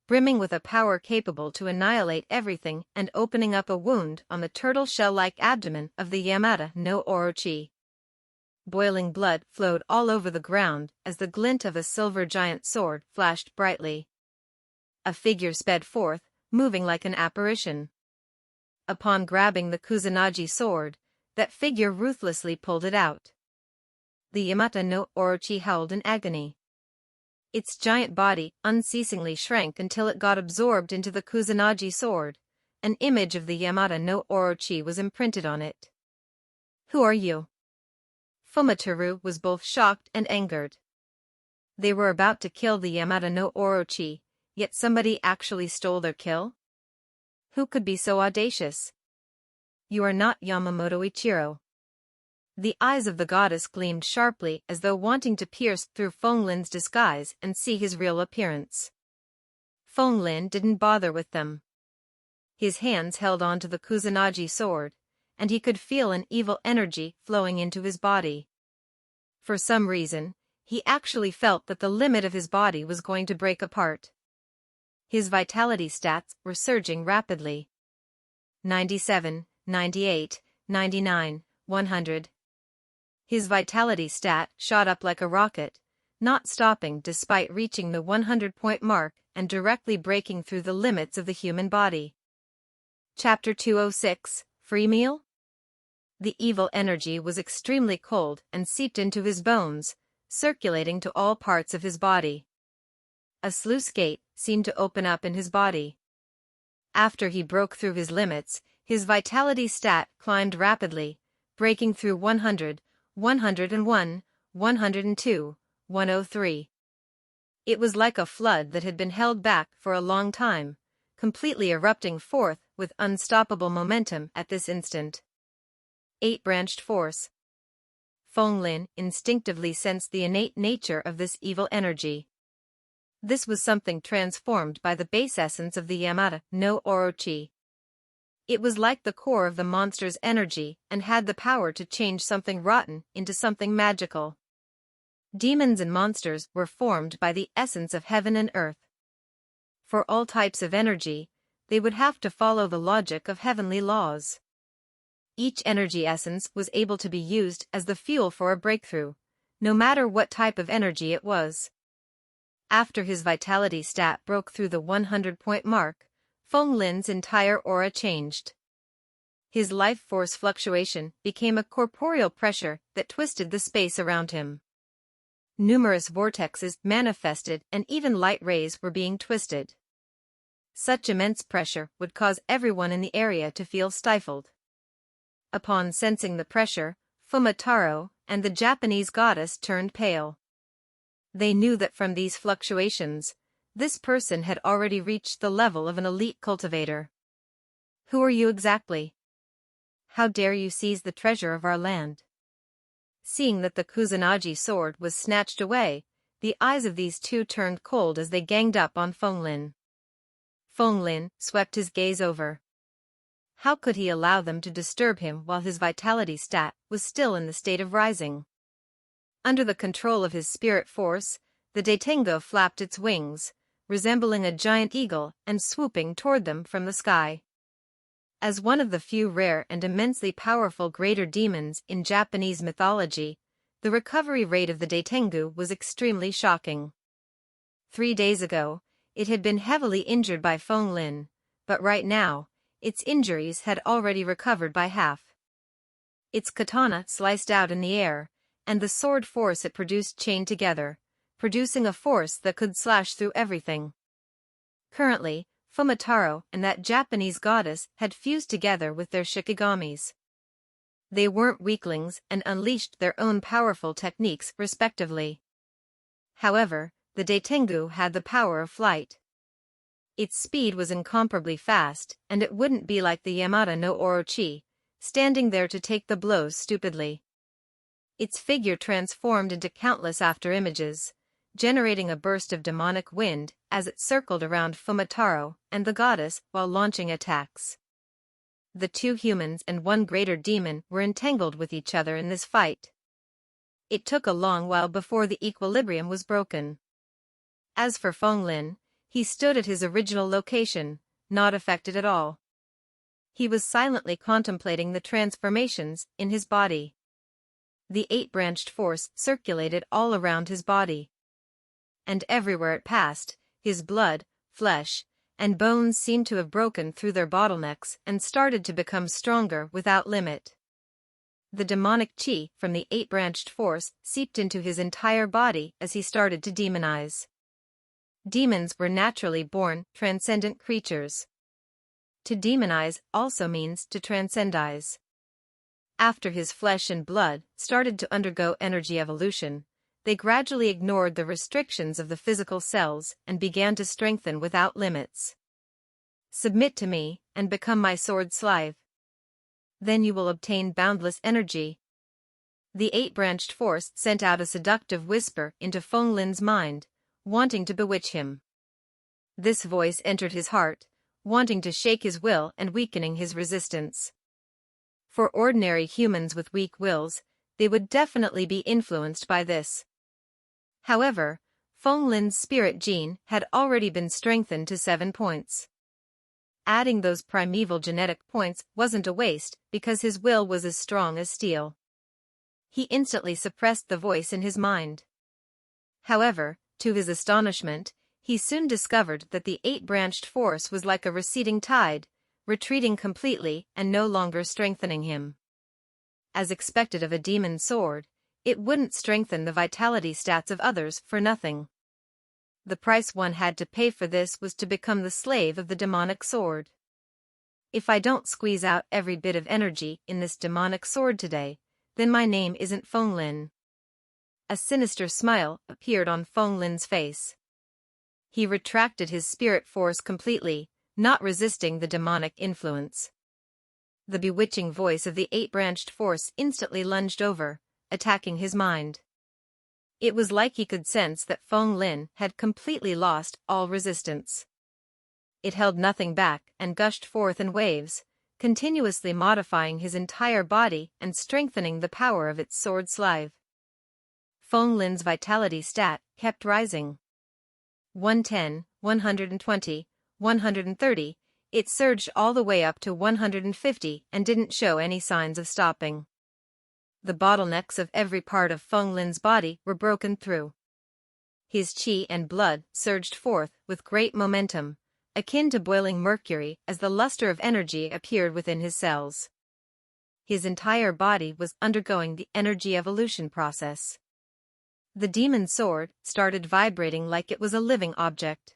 brimming with a power capable to annihilate everything and opening up a wound on the turtle shell-like abdomen of the Yamata no Orochi. Boiling blood flowed all over the ground as the glint of a silver giant sword flashed brightly. A figure sped forth, moving like an apparition. Upon grabbing the Kusanagi sword, that figure ruthlessly pulled it out. The Yamata no Orochi howled in agony. Its giant body unceasingly shrank until it got absorbed into the Kusanagi sword. An image of the Yamata no Orochi was imprinted on it. Who are you? Fumataru was both shocked and angered. They were about to kill the Yamata no Orochi, yet somebody actually stole their kill? Who could be so audacious? You are not Yamamoto Ichiro. The eyes of the goddess gleamed sharply as though wanting to pierce through Feng Lin's disguise and see his real appearance. Feng Lin didn't bother with them. His hands held on to the Kusanagi sword, and he could feel an evil energy flowing into his body. For some reason, he actually felt that the limit of his body was going to break apart. His vitality stats were surging rapidly. 97, 98, 99, 100. His vitality stat shot up like a rocket, not stopping despite reaching the 100-point mark and directly breaking through the limits of the human body. Chapter 206, Free Meal? The evil energy was extremely cold and seeped into his bones, circulating to all parts of his body. A sluice gate seemed to open up in his body. After he broke through his limits, his vitality stat climbed rapidly, breaking through 100, 101, 102, 103. It was like a flood that had been held back for a long time, completely erupting forth with unstoppable momentum at this instant. 8-branched force. Feng Lin instinctively sensed the innate nature of this evil energy. This was something transformed by the base essence of the Yamata no Orochi. It was like the core of the monster's energy and had the power to change something rotten into something magical. Demons and monsters were formed by the essence of heaven and earth. For all types of energy, they would have to follow the logic of heavenly laws. Each energy essence was able to be used as the fuel for a breakthrough, no matter what type of energy it was. After his vitality stat broke through the 100-point mark, Feng Lin's entire aura changed. His life force fluctuation became a corporeal pressure that twisted the space around him. Numerous vortexes manifested and even light rays were being twisted. Such immense pressure would cause everyone in the area to feel stifled. Upon sensing the pressure, Fumitaro and the Japanese goddess turned pale. They knew that from these fluctuations, this person had already reached the level of an elite cultivator. Who are you exactly? How dare you seize the treasure of our land? Seeing that the Kusanagi sword was snatched away, the eyes of these two turned cold as they ganged up on Feng Lin. Feng Lin swept his gaze over. How could he allow them to disturb him while his vitality stat was still in the state of rising? Under the control of his spirit force, the Daitengo flapped its wings, resembling a giant eagle and swooping toward them from the sky. As one of the few rare and immensely powerful greater demons in Japanese mythology, the recovery rate of the Daitengu was extremely shocking. 3 days ago, it had been heavily injured by Feng Lin, but right now, its injuries had already recovered by half. Its katana sliced out in the air, and the sword force it produced chained together, producing a force that could slash through everything. Currently, Fumitaro and that Japanese goddess had fused together with their shikigamis. They weren't weaklings and unleashed their own powerful techniques respectively. However, the Daitengu had the power of flight. Its speed was incomparably fast, and it wouldn't be like the Yamata no Orochi, standing there to take the blows stupidly. Its figure transformed into countless afterimages, generating a burst of demonic wind as it circled around Fumitaro and the goddess while launching attacks. The two humans and one greater demon were entangled with each other in this fight. It took a long while before the equilibrium was broken. As for Feng Lin, he stood at his original location, not affected at all. He was silently contemplating the transformations in his body. The 8-branched force circulated all around his body. And everywhere it passed, his blood, flesh, and bones seemed to have broken through their bottlenecks and started to become stronger without limit. The demonic chi from the 8-branched force seeped into his entire body as he started to demonize. Demons were naturally born, transcendent creatures. To demonize also means to transcendize. After his flesh and blood started to undergo energy evolution, they gradually ignored the restrictions of the physical cells and began to strengthen without limits. Submit to me and become my sword slave. Then you will obtain boundless energy. The 8-branched force sent out a seductive whisper into Feng Lin's mind, wanting to bewitch him. This voice entered his heart, wanting to shake his will and weakening his resistance. For ordinary humans with weak wills, they would definitely be influenced by this. However, Feng Lin's spirit gene had already been strengthened to 7 points. Adding those primeval genetic points wasn't a waste because his will was as strong as steel. He instantly suppressed the voice in his mind. However, to his astonishment, he soon discovered that the eight-branched force was like a receding tide, retreating completely and no longer strengthening him. As expected of a demon sword, it wouldn't strengthen the vitality stats of others for nothing. The price one had to pay for this was to become the slave of the demonic sword. If I don't squeeze out every bit of energy in this demonic sword today, then my name isn't Feng Lin. A sinister smile appeared on Feng Lin's face. He retracted his spirit force completely, not resisting the demonic influence. The bewitching voice of the eight-branched force instantly lunged over, attacking his mind. It was like he could sense that Feng Lin had completely lost all resistance. It held nothing back and gushed forth in waves, continuously modifying his entire body and strengthening the power of its sword sleeve. Feng Lin's vitality stat kept rising. 110, 120, 130, it surged all the way up to 150 and didn't show any signs of stopping. The bottlenecks of every part of Feng Lin's body were broken through. His qi and blood surged forth with great momentum, akin to boiling mercury as the luster of energy appeared within his cells. His entire body was undergoing the energy evolution process. The demon sword started vibrating like it was a living object.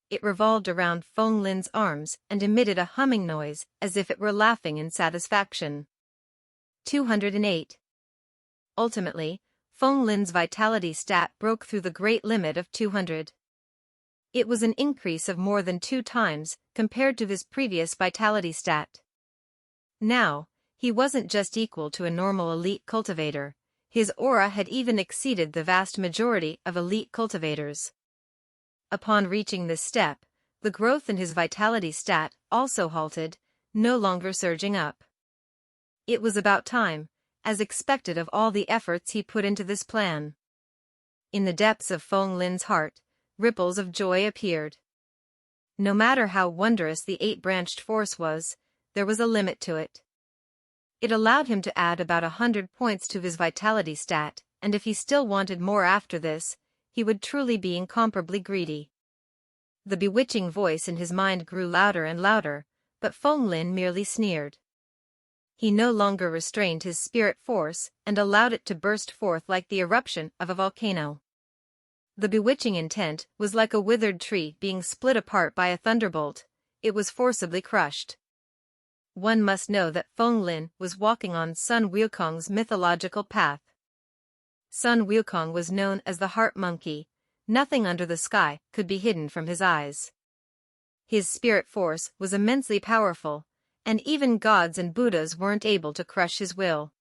It revolved around Feng Lin's arms and emitted a humming noise as if it were laughing in satisfaction. 208. Ultimately, Feng Lin's vitality stat broke through the great limit of 200. It was an increase of more than 2 times compared to his previous vitality stat. Now, he wasn't just equal to a normal elite cultivator, his aura had even exceeded the vast majority of elite cultivators. Upon reaching this step, the growth in his vitality stat also halted, no longer surging up. It was about time, as expected of all the efforts he put into this plan. In the depths of Feng Lin's heart, ripples of joy appeared. No matter how wondrous the eight-branched force was, there was a limit to it. It allowed him to add about 100 points to his vitality stat, and if he still wanted more after this, he would truly be incomparably greedy. The bewitching voice in his mind grew louder and louder, but Feng Lin merely sneered. He no longer restrained his spirit force and allowed it to burst forth like the eruption of a volcano. The bewitching intent was like a withered tree being split apart by a thunderbolt. It was forcibly crushed. One must know that Feng Lin was walking on Sun Wukong's mythological path. Sun Wukong was known as the heart monkey. Nothing under the sky could be hidden from his eyes. His spirit force was immensely powerful, and even gods and Buddhas weren't able to crush his will.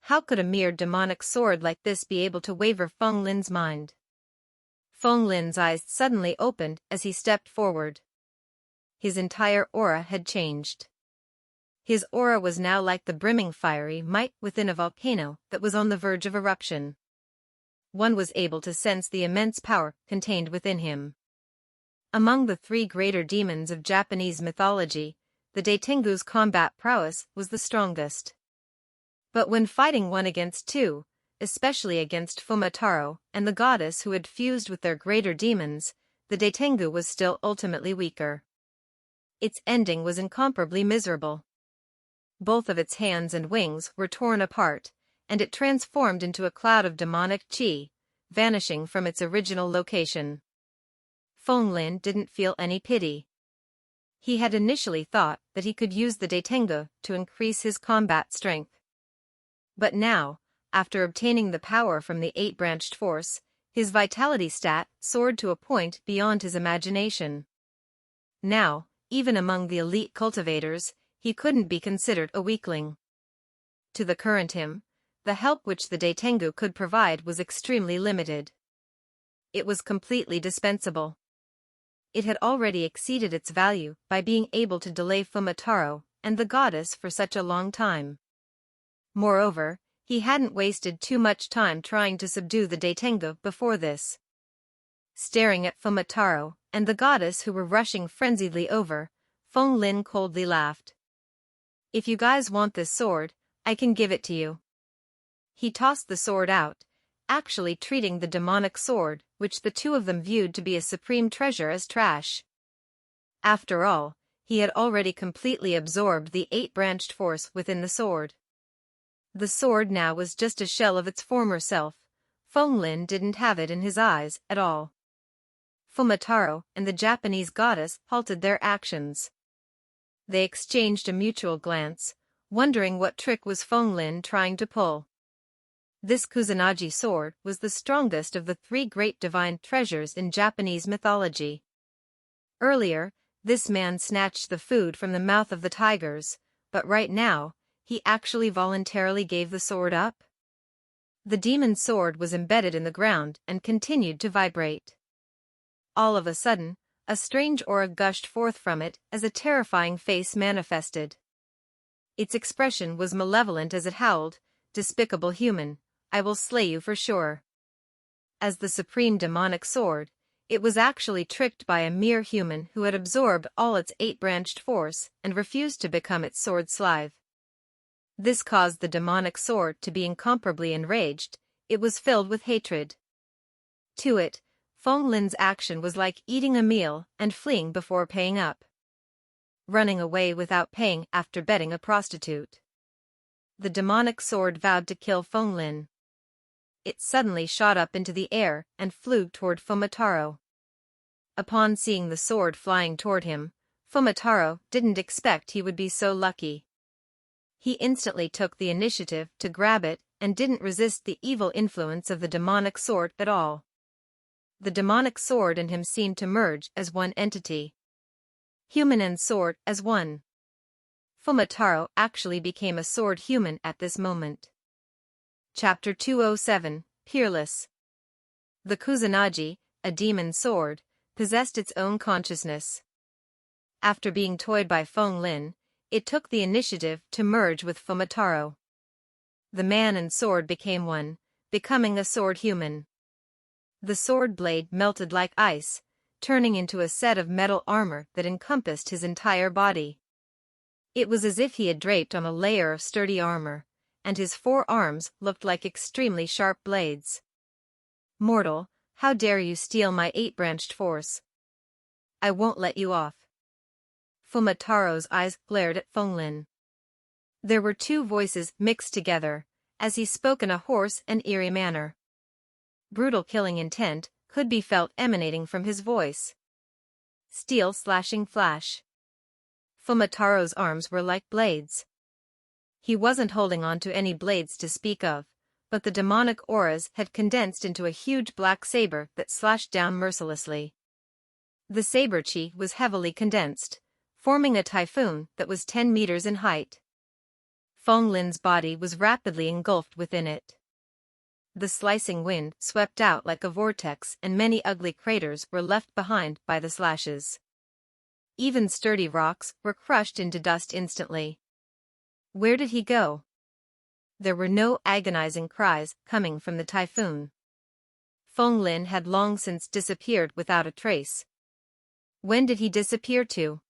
How could a mere demonic sword like this be able to waver Feng Lin's mind? Feng Lin's eyes suddenly opened as he stepped forward. His entire aura had changed. His aura was now like the brimming fiery might within a volcano that was on the verge of eruption. One was able to sense the immense power contained within him. Among the 3 greater demons of Japanese mythology, the Daitengu's combat prowess was the strongest. But when fighting 1 against 2, especially against Fumataro and the goddess who had fused with their greater demons, the Daitengu was still ultimately weaker. Its ending was incomparably miserable. Both of its hands and wings were torn apart, and it transformed into a cloud of demonic qi, vanishing from its original location. Feng Lin didn't feel any pity. He had initially thought that he could use the Daitengu to increase his combat strength. But now, after obtaining the power from the eight-branched force, his vitality stat soared to a point beyond his imagination. Now, even among the elite cultivators, he couldn't be considered a weakling. To the current him, the help which the Daitengu could provide was extremely limited. It was completely dispensable. It had already exceeded its value by being able to delay Fumataro and the goddess for such a long time. Moreover, he hadn't wasted too much time trying to subdue the Daitengu before this. Staring at Fumataro and the goddess who were rushing frenziedly over, Feng Lin coldly laughed. "If you guys want this sword, I can give it to you." He tossed the sword out, actually treating the demonic sword, which the two of them viewed to be a supreme treasure, as trash. After all, he had already completely absorbed the 8-branched force within the sword. The sword now was just a shell of its former self. Fenglin didn't have it in his eyes at all. Fumotaro and the Japanese goddess halted their actions. They exchanged a mutual glance, wondering what trick was Fenglin trying to pull. This Kusanagi sword was the strongest of the 3 great divine treasures in Japanese mythology. Earlier, this man snatched the food from the mouth of the tigers, but right now, he actually voluntarily gave the sword up. The demon's sword was embedded in the ground and continued to vibrate. All of a sudden, a strange aura gushed forth from it as a terrifying face manifested. Its expression was malevolent as it howled, "Despicable human, I will slay you for sure." As the supreme demonic sword, it was actually tricked by a mere human who had absorbed all its 8-branched force and refused to become its sword slave. This caused the demonic sword to be incomparably enraged. It was filled with hatred. To it, Fenglin's action was like eating a meal and fleeing before paying up. Running away without paying after betting a prostitute. The demonic sword vowed to kill Fenglin. It suddenly shot up into the air and flew toward Fumotaro. Upon seeing the sword flying toward him, Fumotaro didn't expect he would be so lucky. He instantly took the initiative to grab it and didn't resist the evil influence of the demonic sword at all. The demonic sword and him seemed to merge as one entity. Human and sword as one. Fumotaro actually became a sword human at this moment. Chapter 207, Peerless. The Kusanagi, a demon sword, possessed its own consciousness. After being toyed by Fenglin, it took the initiative to merge with Fumotaro. The man and sword became one, becoming a sword human. The sword blade melted like ice, turning into a set of metal armor that encompassed his entire body. It was as if he had draped on a layer of sturdy armor, and his 4 arms looked like extremely sharp blades. "Mortal, how dare you steal my 8-branched force? I won't let you off." Fumotaro's eyes glared at Fenglin. There were 2 voices mixed together, as he spoke in a hoarse and eerie manner. Brutal killing intent could be felt emanating from his voice. Steel slashing flash. Fumotaro's arms were like blades. He wasn't holding on to any blades to speak of, but the demonic auras had condensed into a huge black saber that slashed down mercilessly. The saber chi was heavily condensed, forming a typhoon that was 10 meters in height. Fenglin's body was rapidly engulfed within it. The slicing wind swept out like a vortex and many ugly craters were left behind by the slashes. Even sturdy rocks were crushed into dust instantly. Where did he go? There were no agonizing cries coming from the typhoon. Fenglin had long since disappeared without a trace. When did he disappear to?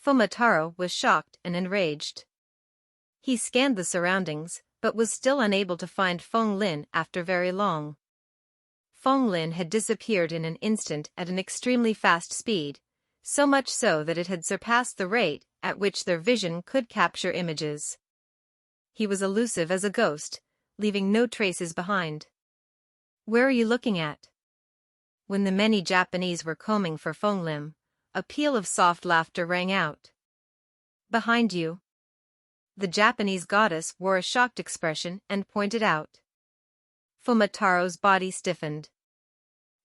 Fumotaro was shocked and enraged. He scanned the surroundings, but was still unable to find Fenglin after very long. Fenglin had disappeared in an instant at an extremely fast speed, so much so that it had surpassed the rate at which their vision could capture images. He was elusive as a ghost, leaving no traces behind. "Where are you looking at?" When the many Japanese were combing for Fenglin, a peal of soft laughter rang out. "Behind you." The Japanese goddess wore a shocked expression and pointed out. Fumotaro's body stiffened.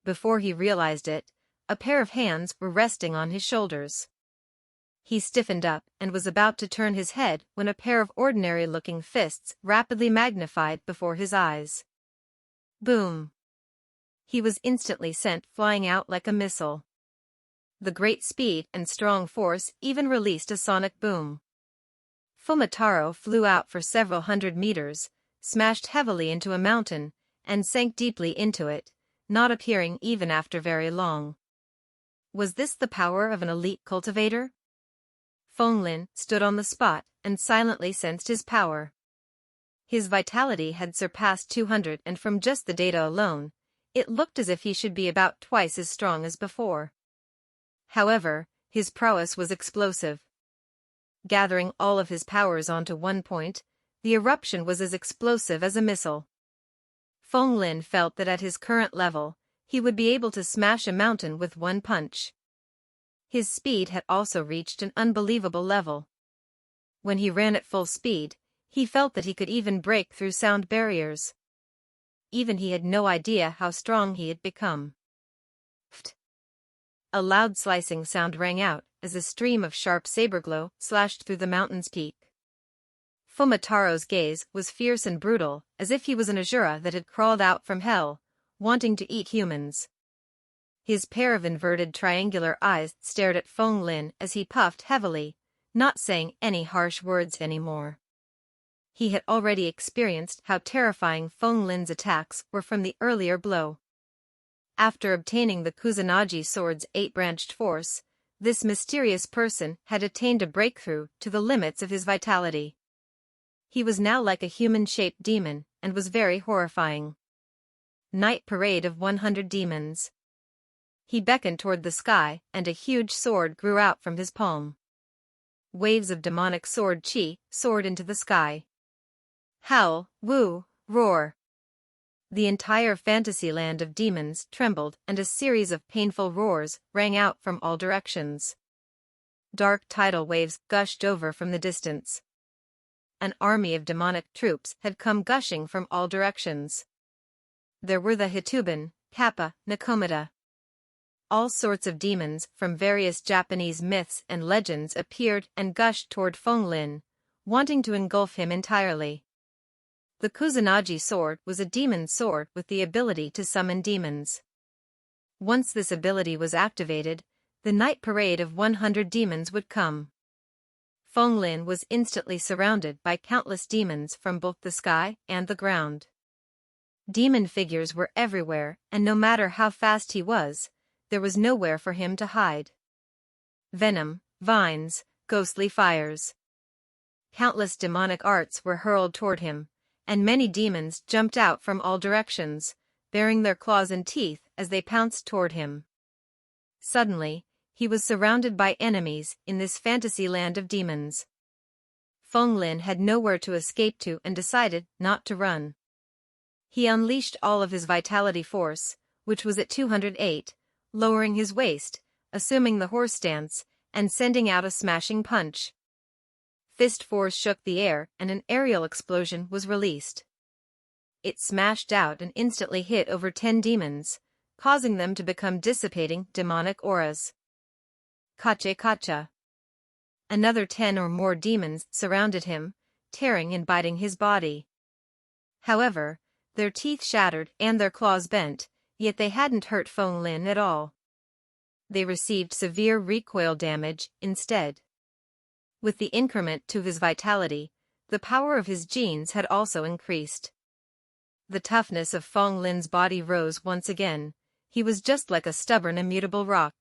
Before he realized it, a pair of hands were resting on his shoulders. He stiffened up and was about to turn his head when a pair of ordinary-looking fists rapidly magnified before his eyes. Boom! He was instantly sent flying out like a missile. The great speed and strong force even released a sonic boom. Fumotaro flew out for several hundred meters, smashed heavily into a mountain, and sank deeply into it, not appearing even after very long. Was this the power of an elite cultivator? Fenglin stood on the spot and silently sensed his power. His vitality had surpassed 200, and from just the data alone, it looked as if he should be about twice as strong as before. However, his prowess was explosive. Gathering all of his powers onto one point, the eruption was as explosive as a missile. Feng Lin felt that at his current level, he would be able to smash a mountain with one punch. His speed had also reached an unbelievable level. When he ran at full speed, he felt that he could even break through sound barriers. Even he had no idea how strong he had become. Pft! A loud slicing sound rang out as a stream of sharp saber glow slashed through the mountain's peak. Fumotaro's gaze was fierce and brutal, as if he was an Asura that had crawled out from hell, wanting to eat humans. His pair of inverted triangular eyes stared at Feng Lin as he puffed heavily, not saying any harsh words anymore. He had already experienced how terrifying Feng Lin's attacks were from the earlier blow. After obtaining the Kusanagi sword's 8-branched force, this mysterious person had attained a breakthrough to the limits of his vitality. He was now like a human-shaped demon, and was very horrifying. Night Parade of 100 Demons. He beckoned toward the sky, and a huge sword grew out from his palm. Waves of demonic sword chi soared into the sky. Howl, woo, roar. The entire fantasy land of demons trembled, and a series of painful roars rang out from all directions. Dark tidal waves gushed over from the distance. An army of demonic troops had come gushing from all directions. There were the Hituban, Kappa, Nakomata. All sorts of demons from various Japanese myths and legends appeared and gushed toward Feng Lin, wanting to engulf him entirely. The Kusanagi sword was a demon sword with the ability to summon demons. Once this ability was activated, the night parade of 100 demons would come. Feng Lin was instantly surrounded by countless demons from both the sky and the ground. Demon figures were everywhere, and no matter how fast he was, there was nowhere for him to hide. Venom, vines, ghostly fires. Countless demonic arts were hurled toward him, and many demons jumped out from all directions, baring their claws and teeth as they pounced toward him. Suddenly, he was surrounded by enemies in this fantasy land of demons. Feng Lin had nowhere to escape to and decided not to run. He unleashed all of his vitality force, which was at 208, lowering his waist, assuming the horse stance, and sending out a smashing punch. Fist force shook the air, and an aerial explosion was released. It smashed out and instantly hit over 10 demons, causing them to become dissipating demonic auras. Kache kacha. Another 10 or more demons surrounded him, tearing and biting his body. However, their teeth shattered and their claws bent, yet they hadn't hurt Feng Lin at all. They received severe recoil damage instead. With the increment to his vitality, the power of his genes had also increased. The toughness of Feng Lin's body rose once again. He was just like a stubborn, immutable rock.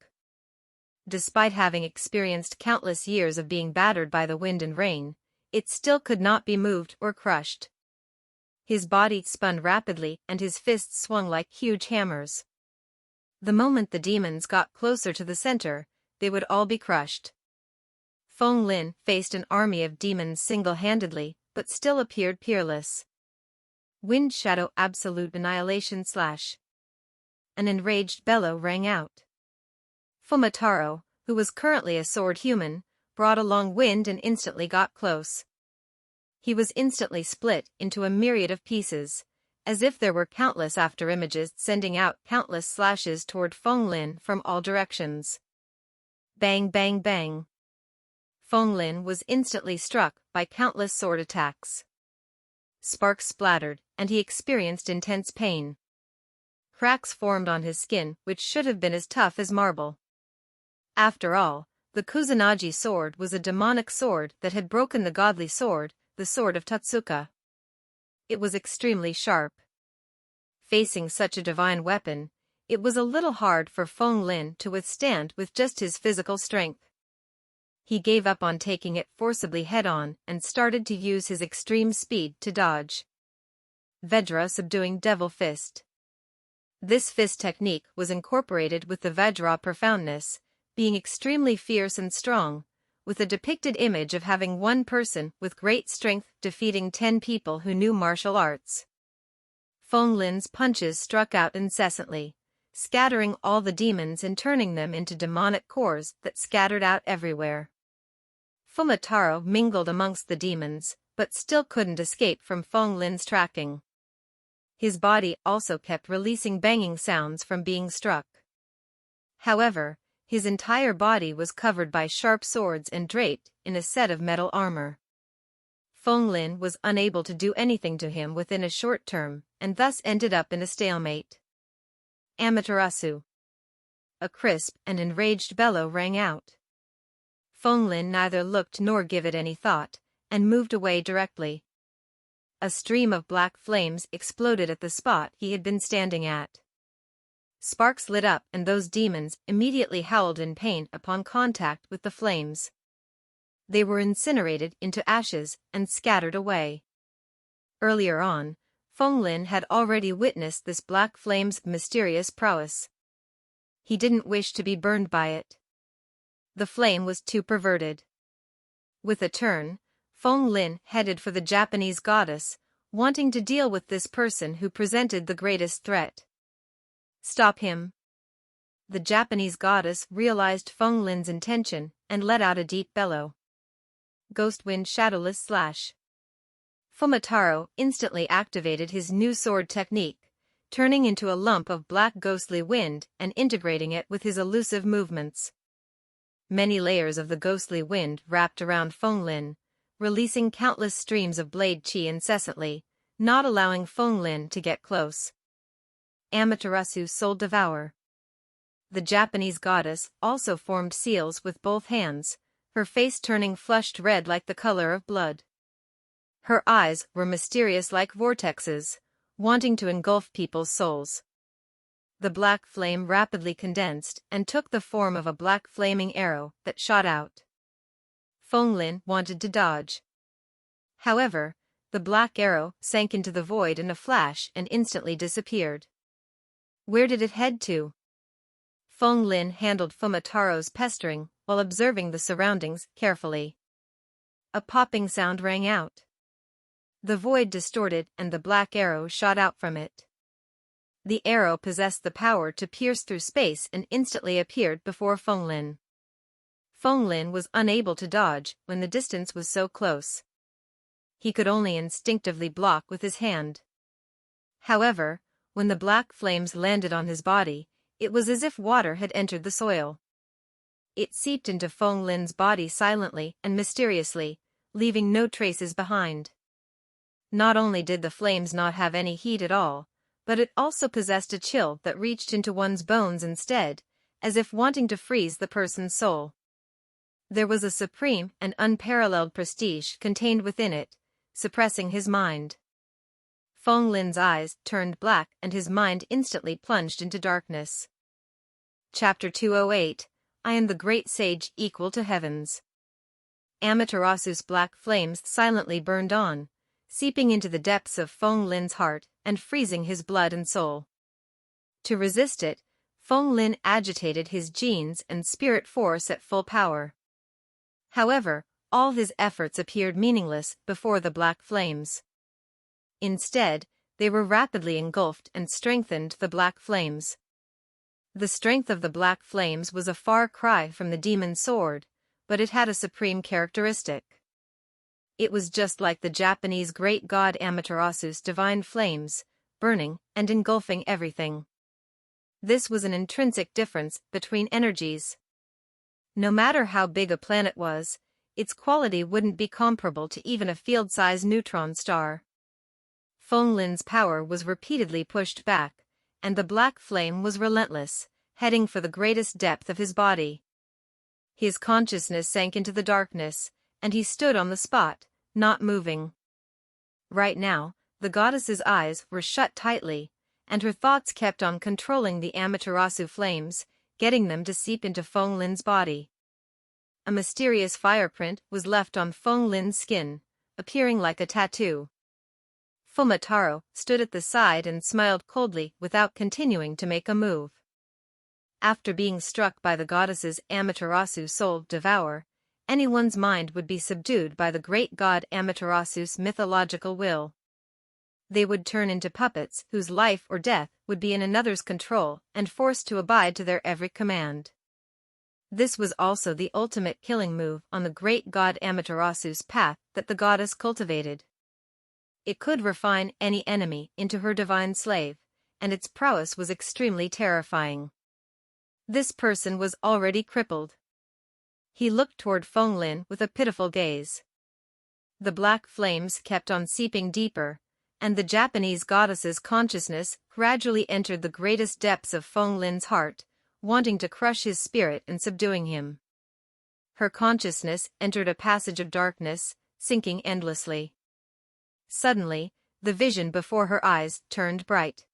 Despite having experienced countless years of being battered by the wind and rain, it still could not be moved or crushed. His body spun rapidly and his fists swung like huge hammers. The moment the demons got closer to the center, they would all be crushed. Feng Lin faced an army of demons single-handedly, but still appeared peerless. Wind Shadow Absolute Annihilation / An enraged bellow rang out. Fumotaro, who was currently a sword human, brought along wind and instantly got close. He was instantly split into a myriad of pieces, as if there were countless afterimages sending out countless slashes toward Feng Lin from all directions. Bang bang bang. Feng Lin was instantly struck by countless sword attacks. Sparks splattered, and he experienced intense pain. Cracks formed on his skin which should have been as tough as marble. After all, the Kusanagi sword was a demonic sword that had broken the godly sword, the sword of Tatsuka. It was extremely sharp. Facing such a divine weapon, it was a little hard for Feng Lin to withstand with just his physical strength. He gave up on taking it forcibly head-on and started to use his extreme speed to dodge. Vajra subduing Devil Fist. This fist technique was incorporated with the Vajra profoundness, being extremely fierce and strong, with a depicted image of having one person with great strength defeating 10 people who knew martial arts. Feng Lin's punches struck out incessantly, scattering all the demons and turning them into demonic cores that scattered out everywhere. Fumitaro mingled amongst the demons, but still couldn't escape from Feng Lin's tracking. His body also kept releasing banging sounds from being struck. However, his entire body was covered by sharp swords and draped in a set of metal armor. Feng Lin was unable to do anything to him within a short term, and thus ended up in a stalemate. Amaterasu. A crisp and enraged bellow rang out. Feng Lin neither looked nor gave it any thought, and moved away directly. A stream of black flames exploded at the spot he had been standing at. Sparks lit up and those demons immediately howled in pain upon contact with the flames. They were incinerated into ashes and scattered away. Earlier on, Feng Lin had already witnessed this black flame's mysterious prowess. He didn't wish to be burned by it. The flame was too perverted. With a turn, Feng Lin headed for the Japanese goddess, wanting to deal with this person who presented the greatest threat. Stop him. The Japanese goddess realized Feng Lin's intention and let out a deep bellow. Ghost Wind Shadowless Slash. Fumitaro instantly activated his new sword technique, turning into a lump of black ghostly wind and integrating it with his elusive movements. Many layers of the ghostly wind wrapped around Feng Lin, releasing countless streams of blade chi incessantly, not allowing Feng Lin to get close. Amaterasu Soul Devour. The Japanese goddess also formed seals with both hands, her face turning flushed red like the color of blood. Her eyes were mysterious like vortexes, wanting to engulf people's souls. The black flame rapidly condensed and took the form of a black flaming arrow that shot out. Feng Lin wanted to dodge. However, the black arrow sank into the void in a flash and instantly disappeared. Where did it head to? Feng Lin handled Fumitaro's pestering while observing the surroundings carefully. A popping sound rang out. The void distorted and the black arrow shot out from it. The arrow possessed the power to pierce through space and instantly appeared before Feng Lin. Feng Lin was unable to dodge when the distance was so close. He could only instinctively block with his hand. However, when the black flames landed on his body, it was as if water had entered the soil. It seeped into Feng Lin's body silently and mysteriously, leaving no traces behind. Not only did the flames not have any heat at all, but it also possessed a chill that reached into one's bones instead, as if wanting to freeze the person's soul. There was a supreme and unparalleled prestige contained within it, suppressing his mind. Feng Lin's eyes turned black and his mind instantly plunged into darkness. Chapter 208, I am the great sage equal to heavens. Amaterasu's black flames silently burned on, seeping into the depths of Feng Lin's heart and freezing his blood and soul. To resist it, Feng Lin agitated his genes and spirit force at full power. However, all his efforts appeared meaningless before the black flames. Instead, they were rapidly engulfed and strengthened the black flames. The strength of the black flames was a far cry from the demon sword, but it had a supreme characteristic. It was just like the Japanese great god Amaterasu's divine flames, burning and engulfing everything. This was an intrinsic difference between energies. No matter how big a planet was, its quality wouldn't be comparable to even a field-sized neutron star. Feng Lin's power was repeatedly pushed back, and the black flame was relentless, heading for the greatest depth of his body. His consciousness sank into the darkness, and he stood on the spot, not moving. Right now, the goddess's eyes were shut tightly, and her thoughts kept on controlling the Amaterasu flames, getting them to seep into Feng Lin's body. a mysterious fireprint was left on Feng Lin's skin, appearing like a tattoo. Fumataro stood at the side and smiled coldly without continuing to make a move. After being struck by the goddess's Amaterasu soul devour, anyone's mind would be subdued by the great god Amaterasu's mythological will. They would turn into puppets whose life or death would be in another's control and forced to abide to their every command. This was also the ultimate killing move on the great god Amaterasu's path that the goddess cultivated. It could refine any enemy into her divine slave, and its prowess was extremely terrifying. This person was already crippled. He looked toward Feng Lin with a pitiful gaze. The black flames kept on seeping deeper, and the Japanese goddess's consciousness gradually entered the greatest depths of Feng Lin's heart, wanting to crush his spirit and subduing him. Her consciousness entered a passage of darkness, sinking endlessly. Suddenly, the vision before her eyes turned bright.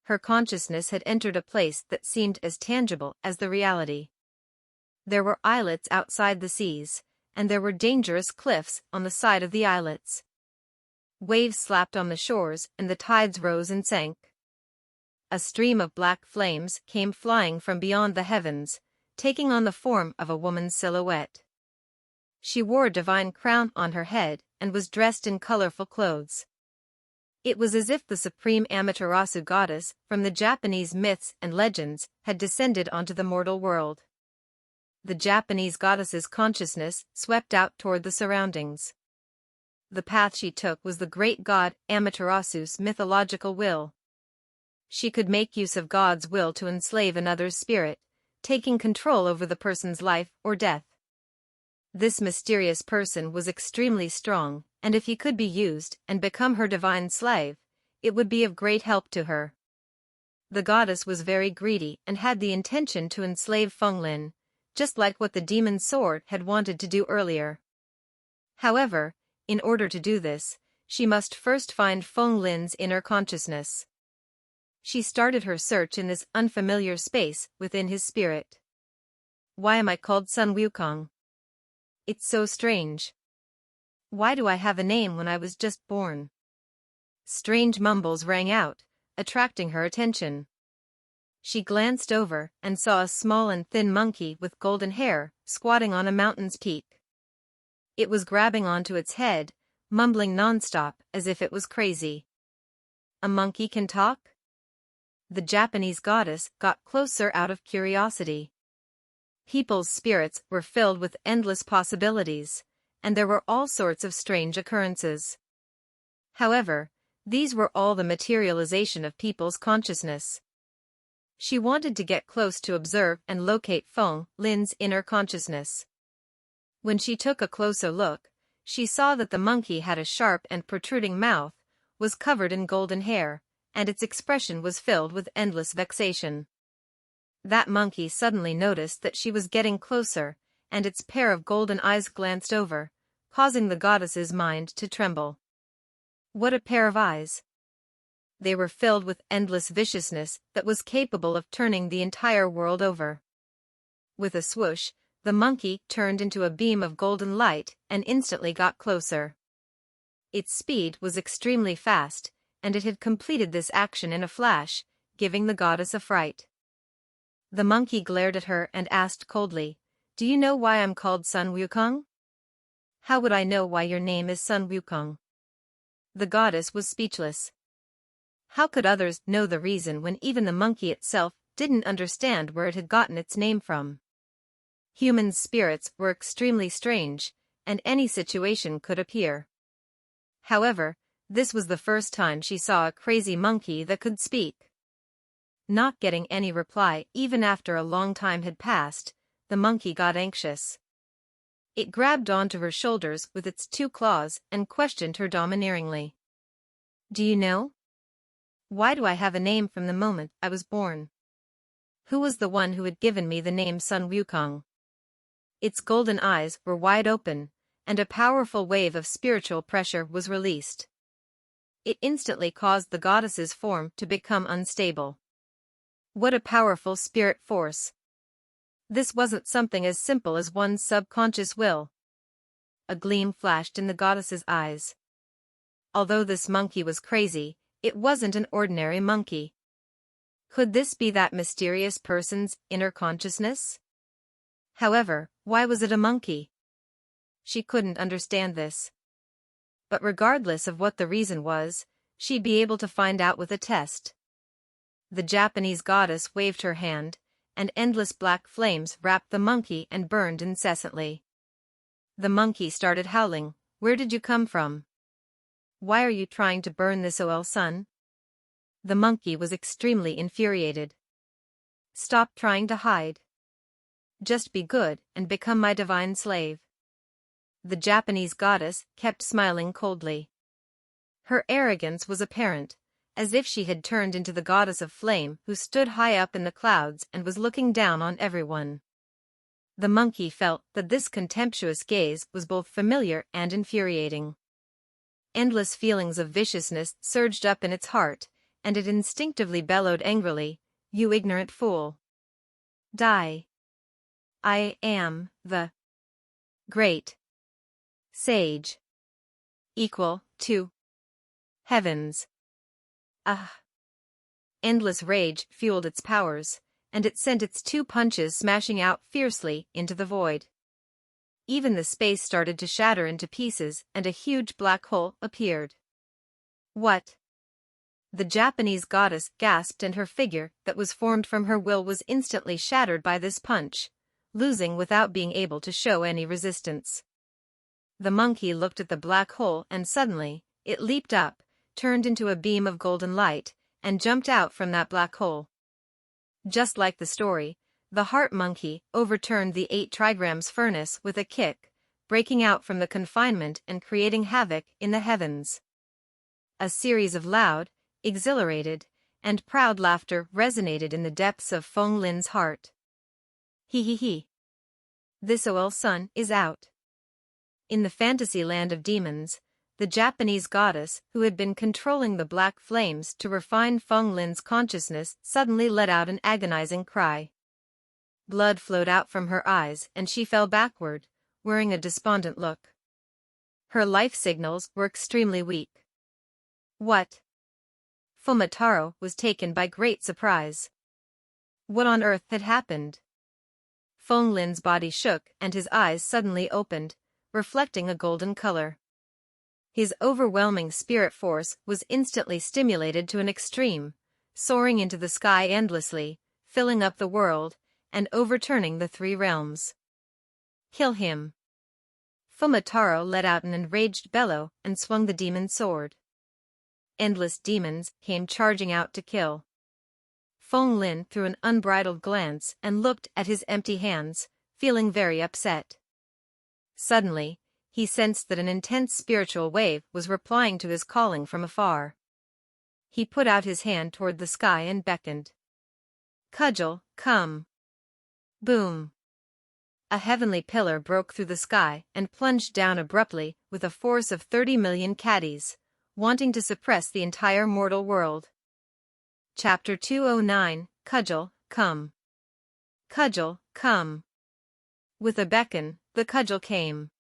Her consciousness had entered a place that seemed as tangible as the reality. There were islets outside the seas, and there were dangerous cliffs on the side of the islets. Waves slapped on the shores and the tides rose and sank. A stream of black flames came flying from beyond the heavens, taking on the form of a woman's silhouette. She wore a divine crown on her head and was dressed in colorful clothes. It was as if the supreme Amaterasu goddess from the Japanese myths and legends had descended onto the mortal world. The Japanese goddess's consciousness swept out toward the surroundings. The path she took was the great god Amaterasu's mythological will. She could make use of God's will to enslave another's spirit, taking control over the person's life or death. This mysterious person was extremely strong, and if he could be used and become her divine slave, it would be of great help to her. The goddess was very greedy and had the intention to enslave Feng Lin, just like what the demon's sword had wanted to do earlier. However, in order to do this, she must first find Feng Lin's inner consciousness. She started her search in this unfamiliar space within his spirit. Why am I called Sun Wukong? It's so strange. Why do I have a name when I was just born? Strange mumbles rang out, attracting her attention. She glanced over and saw a small and thin monkey with golden hair squatting on a mountain's peak. It was grabbing onto its head, mumbling nonstop as if it was crazy. A monkey can talk? The Japanese goddess got closer out of curiosity. People's spirits were filled with endless possibilities, and there were all sorts of strange occurrences. However, these were all the materialization of people's consciousness. She wanted to get close to observe and locate Feng Lin's inner consciousness. When she took a closer look, she saw that the monkey had a sharp and protruding mouth, was covered in golden hair, and its expression was filled with endless vexation. That monkey suddenly noticed that she was getting closer, and its pair of golden eyes glanced over, causing the goddess's mind to tremble. What a pair of eyes! They were filled with endless viciousness that was capable of turning the entire world over. With a swoosh, the monkey turned into a beam of golden light and instantly got closer. Its speed was extremely fast, and it had completed this action in a flash, giving the goddess a fright. The monkey glared at her and asked coldly, "Do you know why I'm called Sun Wukong?" "How would I know why your name is Sun Wukong?" The goddess was speechless. How could others know the reason when even the monkey itself didn't understand where it had gotten its name from? Human spirits were extremely strange, and any situation could appear. However, this was the first time she saw a crazy monkey that could speak. Not getting any reply even after a long time had passed, the monkey got anxious. It grabbed onto her shoulders with its two claws and questioned her domineeringly. "Do you know? Why do I have a name from the moment I was born? Who was the one who had given me the name Sun Wukong?" Its golden eyes were wide open, and a powerful wave of spiritual pressure was released. It instantly caused the goddess's form to become unstable. What a powerful spirit force! This wasn't something as simple as one's subconscious will. A gleam flashed in the goddess's eyes. Although this monkey was crazy, it wasn't an ordinary monkey. Could this be that mysterious person's inner consciousness? However, why was it a monkey? She couldn't understand this. But regardless of what the reason was, she'd be able to find out with a test. The Japanese goddess waved her hand, and endless black flames wrapped the monkey and burned incessantly. The monkey started howling. "Where did you come from? Why are you trying to burn this son?" The monkey was extremely infuriated. "Stop trying to hide. Just be good and become my divine slave." The Japanese goddess kept smiling coldly. Her arrogance was apparent, as if she had turned into the goddess of flame who stood high up in the clouds and was looking down on everyone. The monkey felt that this contemptuous gaze was both familiar and infuriating. Endless feelings of viciousness surged up in its heart, and it instinctively bellowed angrily, "You ignorant fool! Die! I am the great sage, equal to heavens." Ah! Endless rage fueled its powers, and it sent its two punches smashing out fiercely into the void. Even the space started to shatter into pieces and a huge black hole appeared. "What?" The Japanese goddess gasped, and her figure that was formed from her will was instantly shattered by this punch, losing without being able to show any resistance. The monkey looked at the black hole and suddenly, it leaped up, turned into a beam of golden light, and jumped out from that black hole. Just like the story, the heart monkey overturned the 8 trigrams furnace with a kick, breaking out from the confinement and creating havoc in the heavens. A series of loud, exhilarated, and proud laughter resonated in the depths of Feng Lin's heart. He. This son is out. In the fantasy land of demons, the Japanese goddess who had been controlling the black flames to refine Feng Lin's consciousness suddenly let out an agonizing cry. Blood flowed out from her eyes and she fell backward, wearing a despondent look. Her life signals were extremely weak. What? Fumitaro was taken by great surprise. What on earth had happened? Feng Lin's body shook and his eyes suddenly opened, reflecting a golden color. His overwhelming spirit force was instantly stimulated to an extreme, soaring into the sky endlessly, filling up the world, and overturning the 3 realms. Kill him! Fumitaro let out an enraged bellow and swung the demon sword. Endless demons came charging out to kill. Feng Lin threw an unbridled glance and looked at his empty hands, feeling very upset. Suddenly, he sensed that an intense spiritual wave was replying to his calling from afar. He put out his hand toward the sky and beckoned. "Cudgel, come." Boom! A heavenly pillar broke through the sky and plunged down abruptly with a force of 30 million caddies, wanting to suppress the entire mortal world. Chapter 209, Cudgel, come. Cudgel, come. With a beckon, the cudgel came.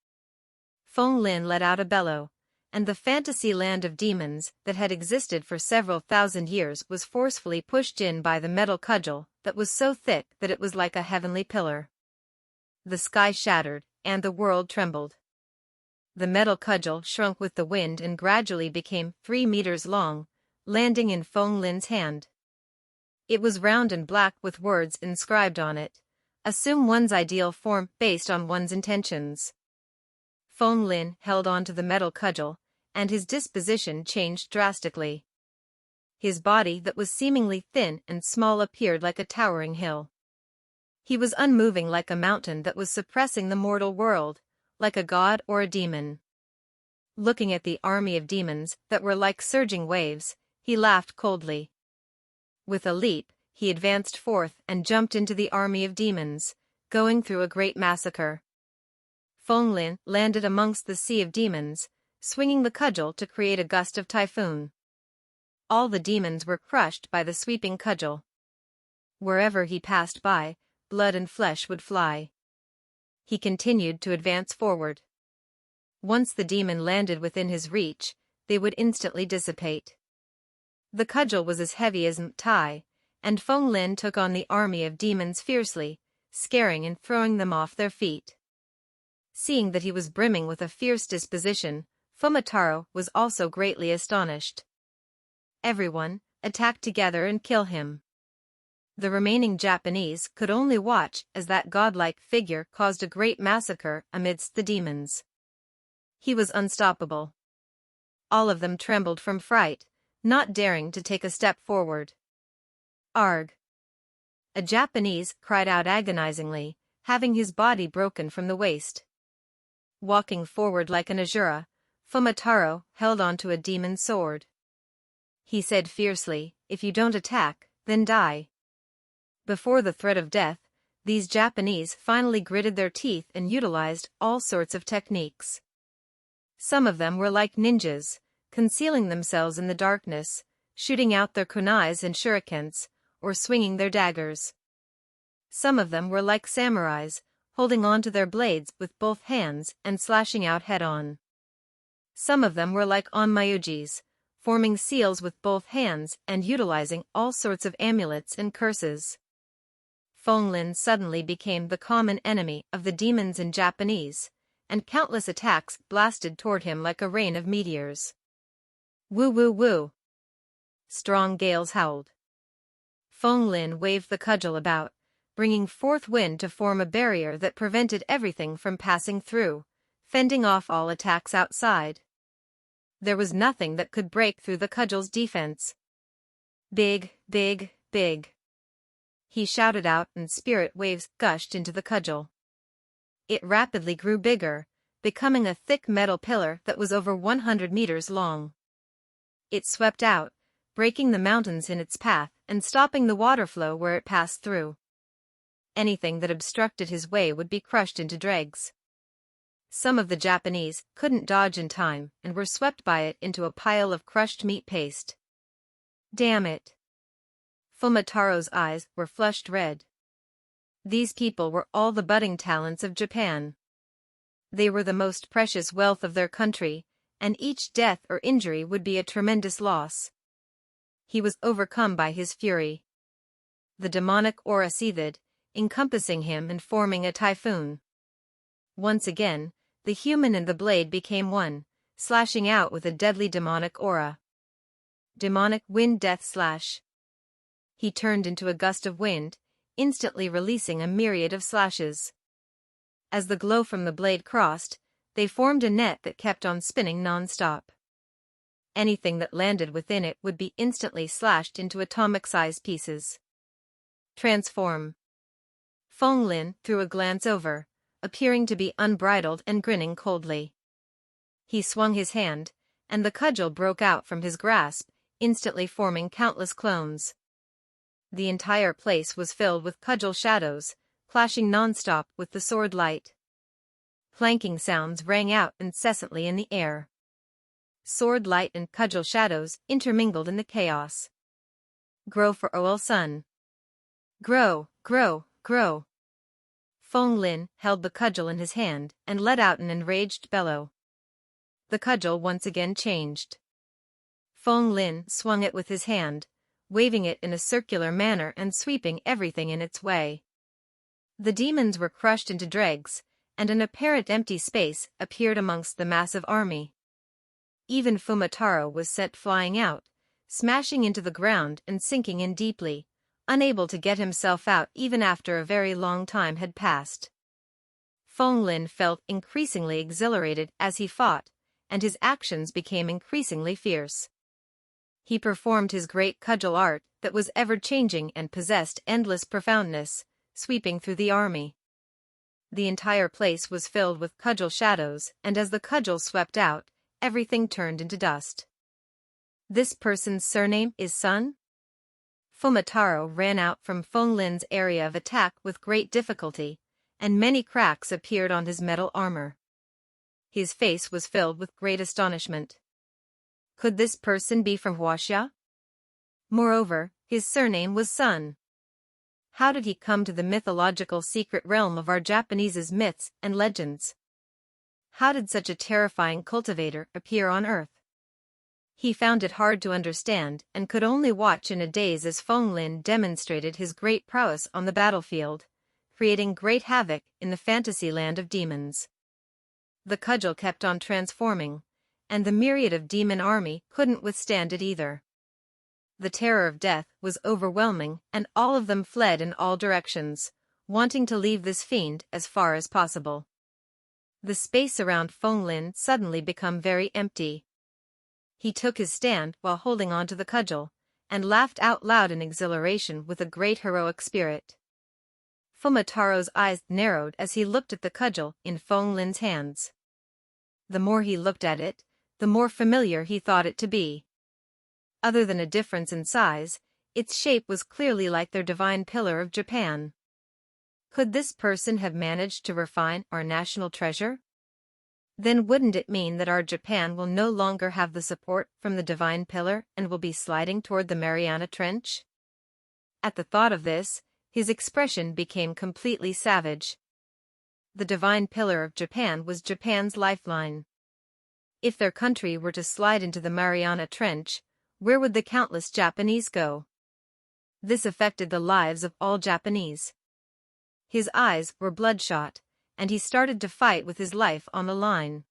Feng Lin let out a bellow, and the fantasy land of demons that had existed for several thousand years was forcefully pushed in by the metal cudgel that was so thick that it was like a heavenly pillar. The sky shattered, and the world trembled. The metal cudgel shrunk with the wind and gradually became 3 meters long, landing in Feng Lin's hand. It was round and black with words inscribed on it. Assume one's ideal form based on one's intentions. Feng Lin held on to the metal cudgel, and his disposition changed drastically. His body that was seemingly thin and small appeared like a towering hill. He was unmoving like a mountain that was suppressing the mortal world, like a god or a demon. Looking at the army of demons that were like surging waves, he laughed coldly. With a leap, he advanced forth and jumped into the army of demons, going through a great massacre. Feng Lin landed amongst the sea of demons, swinging the cudgel to create a gust of typhoon. All the demons were crushed by the sweeping cudgel. Wherever he passed by, blood and flesh would fly. He continued to advance forward. Once the demon landed within his reach, they would instantly dissipate. The cudgel was as heavy as Tai, and Feng Lin took on the army of demons fiercely, scaring and throwing them off their feet. Seeing that he was brimming with a fierce disposition, Fumitaro was also greatly astonished. Everyone, attack together and kill him. The remaining Japanese could only watch as that godlike figure caused a great massacre amidst the demons. He was unstoppable. All of them trembled from fright, not daring to take a step forward. Arg! A Japanese cried out agonizingly, having his body broken from the waist. Walking forward like an Asura, Fumitaro held onto a demon's sword. He said fiercely, "If you don't attack, then die." Before the threat of death, these Japanese finally gritted their teeth and utilized all sorts of techniques. Some of them were like ninjas, concealing themselves in the darkness, shooting out their kunais and shurikens, or swinging their daggers. Some of them were like samurais, holding on to their blades with both hands and slashing out head-on. Some of them were like onmyujis, forming seals with both hands and utilizing all sorts of amulets and curses. Feng Lin suddenly became the common enemy of the demons and Japanese, and countless attacks blasted toward him like a rain of meteors. Woo woo woo! Strong gales howled. Feng Lin waved the cudgel about, bringing forth wind to form a barrier that prevented everything from passing through, fending off all attacks outside. There was nothing that could break through the cudgel's defense. Big, big, big! He shouted out and spirit waves gushed into the cudgel. It rapidly grew bigger, becoming a thick metal pillar that was over 100 meters long. It swept out, breaking the mountains in its path and stopping the water flow where it passed through. Anything that obstructed his way would be crushed into dregs. Some of the Japanese couldn't dodge in time and were swept by it into a pile of crushed meat paste. Damn it! Fumitaro's eyes were flushed red. These people were all the budding talents of Japan. They were the most precious wealth of their country, and each death or injury would be a tremendous loss. He was overcome by his fury. The demonic aura seethed, encompassing him and forming a typhoon. Once again, the human and the blade became one, slashing out with a deadly demonic aura. Demonic wind death slash. He turned into a gust of wind, instantly releasing a myriad of slashes. As the glow from the blade crossed, they formed a net that kept on spinning non-stop. Anything that landed within it would be instantly slashed into atomic-sized pieces. Transform. Feng Lin threw a glance over, appearing to be unbridled and grinning coldly. He swung his hand, and the cudgel broke out from his grasp, instantly forming countless clones. The entire place was filled with cudgel shadows, clashing non-stop with the sword light. Clanking sounds rang out incessantly in the air. Sword light and cudgel shadows intermingled in the chaos. Grow for Oil Sun. Grow, grow, grow. Feng Lin held the cudgel in his hand and let out an enraged bellow. The cudgel once again changed. Feng Lin swung it with his hand, waving it in a circular manner and sweeping everything in its way. The demons were crushed into dregs, and an apparent empty space appeared amongst the massive army. Even Fumitaro was sent flying out, smashing into the ground and sinking in deeply, unable to get himself out even after a very long time had passed. Feng Lin felt increasingly exhilarated as he fought, and his actions became increasingly fierce. He performed his great cudgel art that was ever-changing and possessed endless profoundness, sweeping through the army. The entire place was filled with cudgel shadows, and as the cudgel swept out, everything turned into dust. This person's surname is Sun? Fumitaro ran out from Feng Lin's area of attack with great difficulty, and many cracks appeared on his metal armor. His face was filled with great astonishment. Could this person be from Huaxia? Moreover, his surname was Sun. How did he come to the mythological secret realm of our Japanese's myths and legends? How did such a terrifying cultivator appear on Earth? He found it hard to understand and could only watch in a daze as Feng Lin demonstrated his great prowess on the battlefield, creating great havoc in the fantasy land of demons. The cudgel kept on transforming, and the myriad of demon army couldn't withstand it either. The terror of death was overwhelming, and all of them fled in all directions, wanting to leave this fiend as far as possible. The space around Feng Lin suddenly became very empty. He took his stand while holding onto the cudgel, and laughed out loud in exhilaration with a great heroic spirit. Fumotaro's eyes narrowed as he looked at the cudgel in Feng Lin's hands. The more he looked at it, the more familiar he thought it to be. Other than a difference in size, its shape was clearly like their divine pillar of Japan. Could this person have managed to refine our national treasure? Then wouldn't it mean that our Japan will no longer have the support from the divine pillar and will be sliding toward the Mariana Trench? At the thought of this, his expression became completely savage. The divine pillar of Japan was Japan's lifeline. If their country were to slide into the Mariana Trench, where would the countless Japanese go? This affected the lives of all Japanese. His eyes were bloodshot, and he started to fight with his life on the line.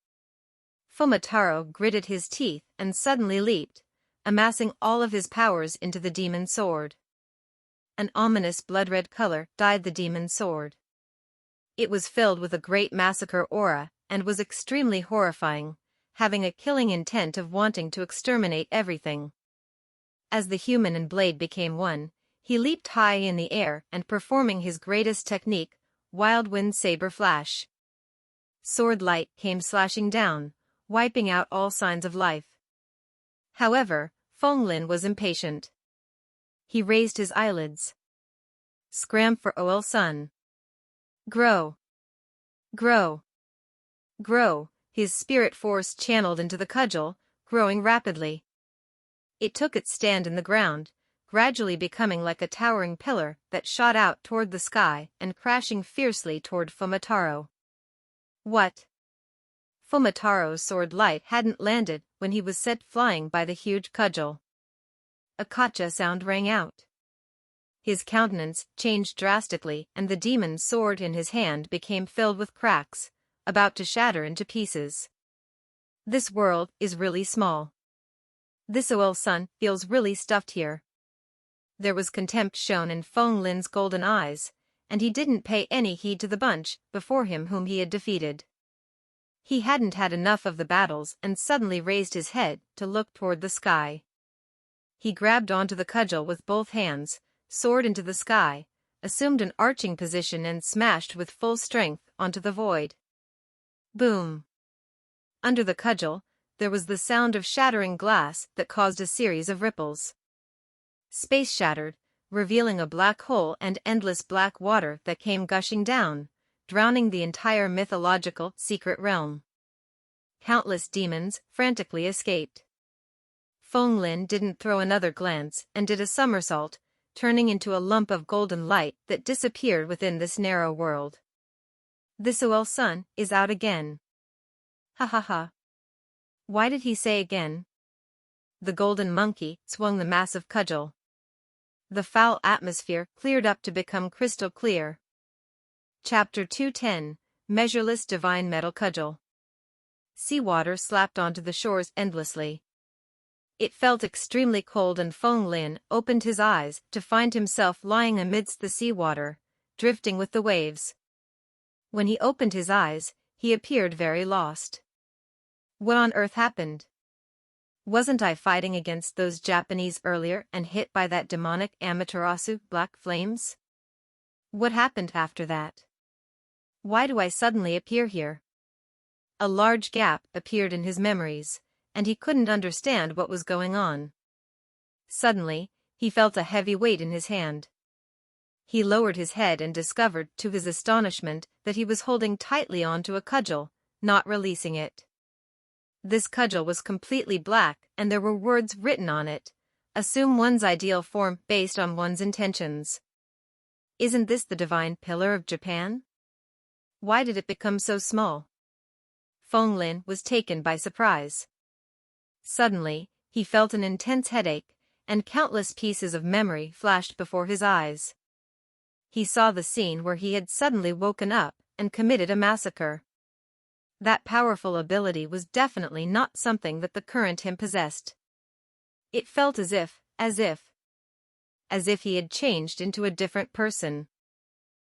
Fumotaro gritted his teeth and suddenly leaped, amassing all of his powers into the demon sword. An ominous blood-red color dyed the demon sword. It was filled with a great massacre aura and was extremely horrifying, having a killing intent of wanting to exterminate everything. As the human and blade became one, he leaped high in the air and performing his greatest technique, Wild Wind Saber Flash. Sword light came slashing down, wiping out all signs of life. However, Feng Lin was impatient. He raised his eyelids. Scram for OL Sun. Grow. Grow. Grow, his spirit force channeled into the cudgel, growing rapidly. It took its stand in the ground, gradually becoming like a towering pillar that shot out toward the sky and crashing fiercely toward Fumotaro. What? Fumotaro's sword light hadn't landed when he was set flying by the huge cudgel. A kacha sound rang out. His countenance changed drastically and the demon's sword in his hand became filled with cracks, about to shatter into pieces. This world is really small. This OL Sun feels really stuffed here. There was contempt shown in Feng Lin's golden eyes, and he didn't pay any heed to the bunch before him whom he had defeated. He hadn't had enough of the battles and suddenly raised his head to look toward the sky. He grabbed onto the cudgel with both hands, soared into the sky, assumed an arching position and smashed with full strength onto the void. Boom! Under the cudgel, there was the sound of shattering glass that caused a series of ripples. Space shattered, revealing a black hole and endless black water that came gushing down, drowning the entire mythological secret realm. Countless demons frantically escaped. Feng Lin didn't throw another glance and did a somersault, turning into a lump of golden light that disappeared within this narrow world. This OL Sun is out again. Ha ha ha. Why did he say again? The golden monkey swung the massive cudgel. The foul atmosphere cleared up to become crystal clear. Chapter 210, Measureless Divine Metal Cudgel. Seawater slapped onto the shores endlessly. It felt extremely cold and Feng Lin opened his eyes to find himself lying amidst the seawater, drifting with the waves. When he opened his eyes, he appeared very lost. What on earth happened? Wasn't I fighting against those Japanese earlier and hit by that demonic Amaterasu black flames? What happened after that? Why do I suddenly appear here? A large gap appeared in his memories, and he couldn't understand what was going on. Suddenly, he felt a heavy weight in his hand. He lowered his head and discovered to his astonishment that he was holding tightly onto a cudgel, not releasing it. This cudgel was completely black and there were words written on it. Assume one's ideal form based on one's intentions. Isn't this the divine pillar of Japan? Why did it become so small? Feng Lin was taken by surprise. Suddenly, he felt an intense headache, and countless pieces of memory flashed before his eyes. He saw the scene where he had suddenly woken up and committed a massacre. That powerful ability was definitely not something that the current him possessed. It felt as if he had changed into a different person.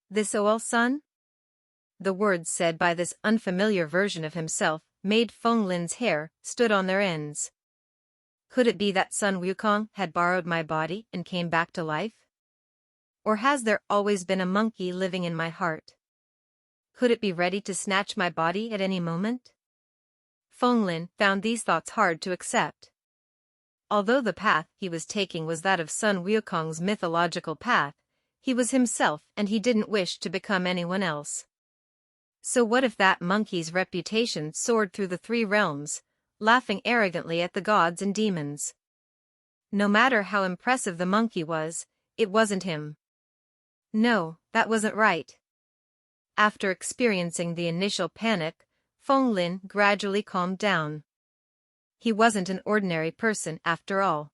This Owl son? The words said by this unfamiliar version of himself made Feng Lin's hair stood on their ends. Could it be that Sun Wukong had borrowed my body and came back to life? Or has there always been a monkey living in my heart? Could it be ready to snatch my body at any moment? Feng Lin found these thoughts hard to accept. Although the path he was taking was that of Sun Wukong's mythological path, he was himself and he didn't wish to become anyone else. So what if that monkey's reputation soared through the three realms, laughing arrogantly at the gods and demons? No matter how impressive the monkey was, it wasn't him. No, that wasn't right. After experiencing the initial panic, Feng Lin gradually calmed down. He wasn't an ordinary person after all.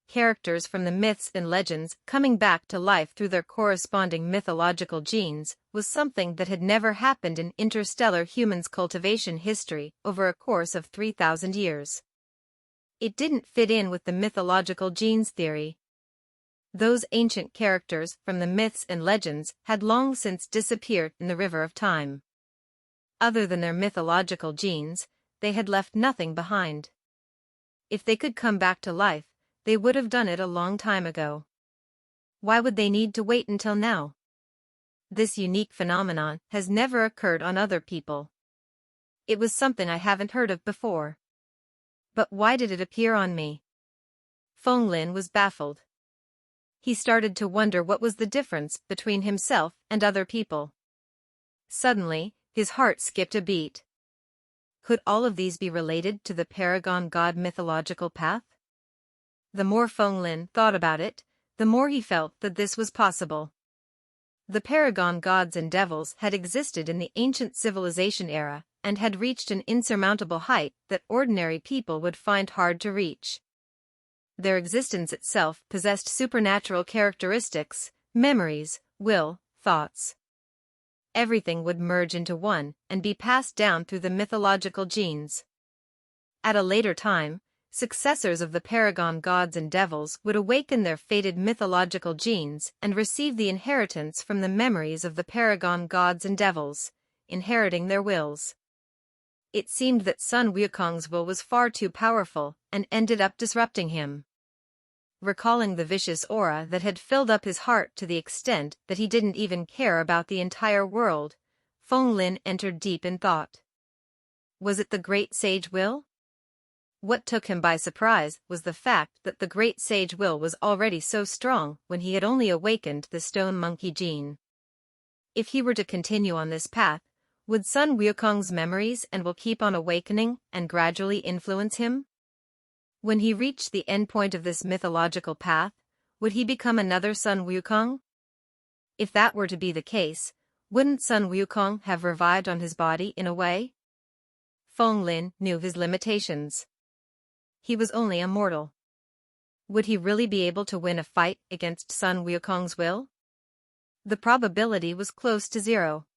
Characters from the myths and legends coming back to life through their corresponding mythological genes was something that had never happened in interstellar humans' cultivation history over a course of 3,000 years. It didn't fit in with the mythological genes theory. Those ancient characters from the myths and legends had long since disappeared in the river of time. Other than their mythological genes, they had left nothing behind. If they could come back to life, they would have done it a long time ago. Why would they need to wait until now? This unique phenomenon has never occurred on other people. It was something I haven't heard of before. But why did it appear on me? Feng Lin was baffled. He started to wonder what was the difference between himself and other people. Suddenly, his heart skipped a beat. Could all of these be related to the Paragon God mythological path? The more Feng Lin thought about it, the more he felt that this was possible. The Paragon gods and devils had existed in the ancient civilization era and had reached an insurmountable height that ordinary people would find hard to reach. Their existence itself possessed supernatural characteristics, memories, will, thoughts. Everything would merge into one and be passed down through the mythological genes. At a later time, successors of the Paragon gods and devils would awaken their fated mythological genes and receive the inheritance from the memories of the Paragon gods and devils, inheriting their wills. It seemed that Sun Wukong's will was far too powerful and ended up disrupting him. Recalling the vicious aura that had filled up his heart to the extent that he didn't even care about the entire world, Feng Lin entered deep in thought. Was it the Great Sage Will? What took him by surprise was the fact that the Great Sage Will was already so strong when he had only awakened the stone monkey gene. If he were to continue on this path, would Sun Wukong's memories and will keep on awakening and gradually influence him? When he reached the endpoint of this mythological path, would he become another Sun Wukong? If that were to be the case, wouldn't Sun Wukong have revived on his body in a way? Feng Lin knew his limitations. He was only a mortal. Would he really be able to win a fight against Sun Wukong's will? The probability was close to zero.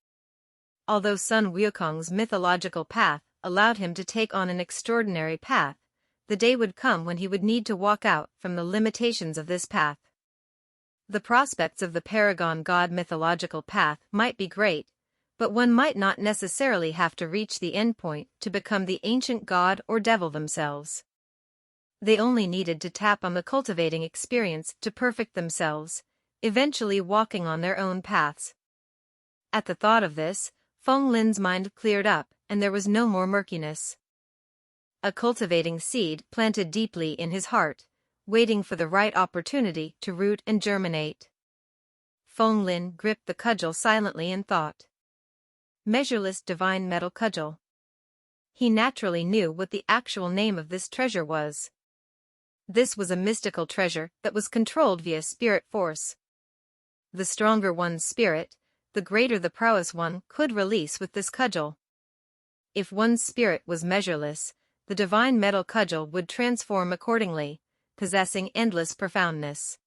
Although Sun Wukong's mythological path allowed him to take on an extraordinary path, the day would come when he would need to walk out from the limitations of this path. The prospects of the Paragon God mythological path might be great, but one might not necessarily have to reach the endpoint to become the ancient god or devil themselves. They only needed to tap on the cultivating experience to perfect themselves, eventually walking on their own paths. At the thought of this, Feng Lin's mind cleared up and there was no more murkiness. A cultivating seed planted deeply in his heart, waiting for the right opportunity to root and germinate. Feng Lin gripped the cudgel silently in thought. Measureless divine metal cudgel. He naturally knew what the actual name of this treasure was. This was a mystical treasure that was controlled via spirit force. The stronger one's spirit, the greater the prowess one could release with this cudgel. If one's spirit was measureless, the divine metal cudgel would transform accordingly, possessing endless profoundness.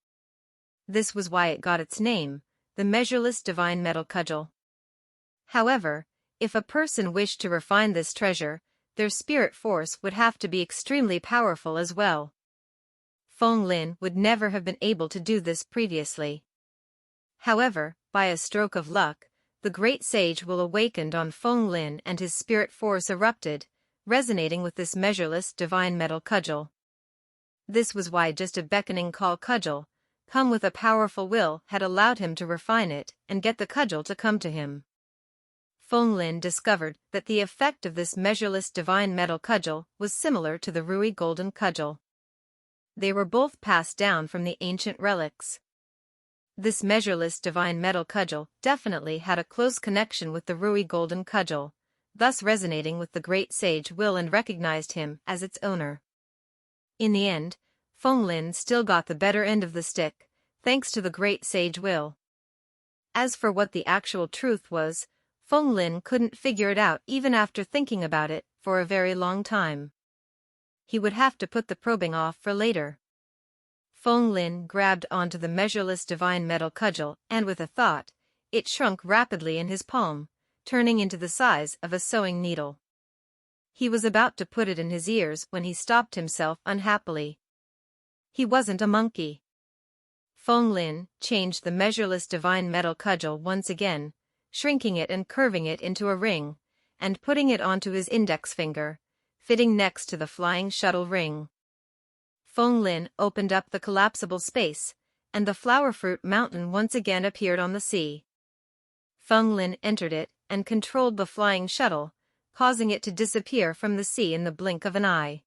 This was why it got its name, the measureless divine metal cudgel. However, if a person wished to refine this treasure, their spirit force would have to be extremely powerful as well. Feng Lin would never have been able to do this previously. However, by a stroke of luck, the great sage will awakened on Feng Lin and his spirit force erupted, resonating with this measureless divine metal cudgel. This was why just a beckoning call cudgel, come with a powerful will, had allowed him to refine it and get the cudgel to come to him. Feng Lin discovered that the effect of this measureless divine metal cudgel was similar to the Rui golden cudgel. They were both passed down from the ancient relics. This measureless divine metal cudgel definitely had a close connection with the Rui golden cudgel, thus resonating with the great sage will and recognized him as its owner. In the end, Feng Lin still got the better end of the stick, thanks to the great sage will. As for what the actual truth was, Feng Lin couldn't figure it out even after thinking about it for a very long time. He would have to put the probing off for later. Feng Lin grabbed onto the measureless divine metal cudgel and with a thought, it shrunk rapidly in his palm, turning into the size of a sewing needle. He was about to put it in his ears when he stopped himself unhappily. He wasn't a monkey. Feng Lin changed the measureless divine metal cudgel once again, shrinking it and curving it into a ring, and putting it onto his index finger, fitting next to the flying shuttle ring. Feng Lin opened up the collapsible space, and the flower fruit mountain once again appeared on the sea. Feng Lin entered it and controlled the flying shuttle, causing it to disappear from the sea in the blink of an eye.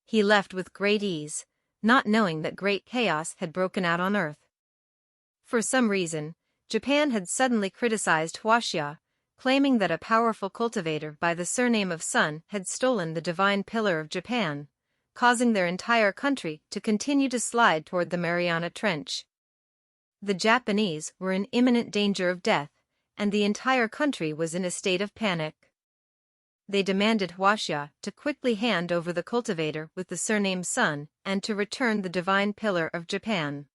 He left with great ease, not knowing that great chaos had broken out on Earth. For some reason, Japan had suddenly criticized Huaxia, claiming that a powerful cultivator by the surname of Sun had stolen the divine pillar of Japan, causing their entire country to continue to slide toward the Mariana Trench. The Japanese were in imminent danger of death, and the entire country was in a state of panic. They demanded Huaxia to quickly hand over the cultivator with the surname Sun and to return the divine pillar of Japan.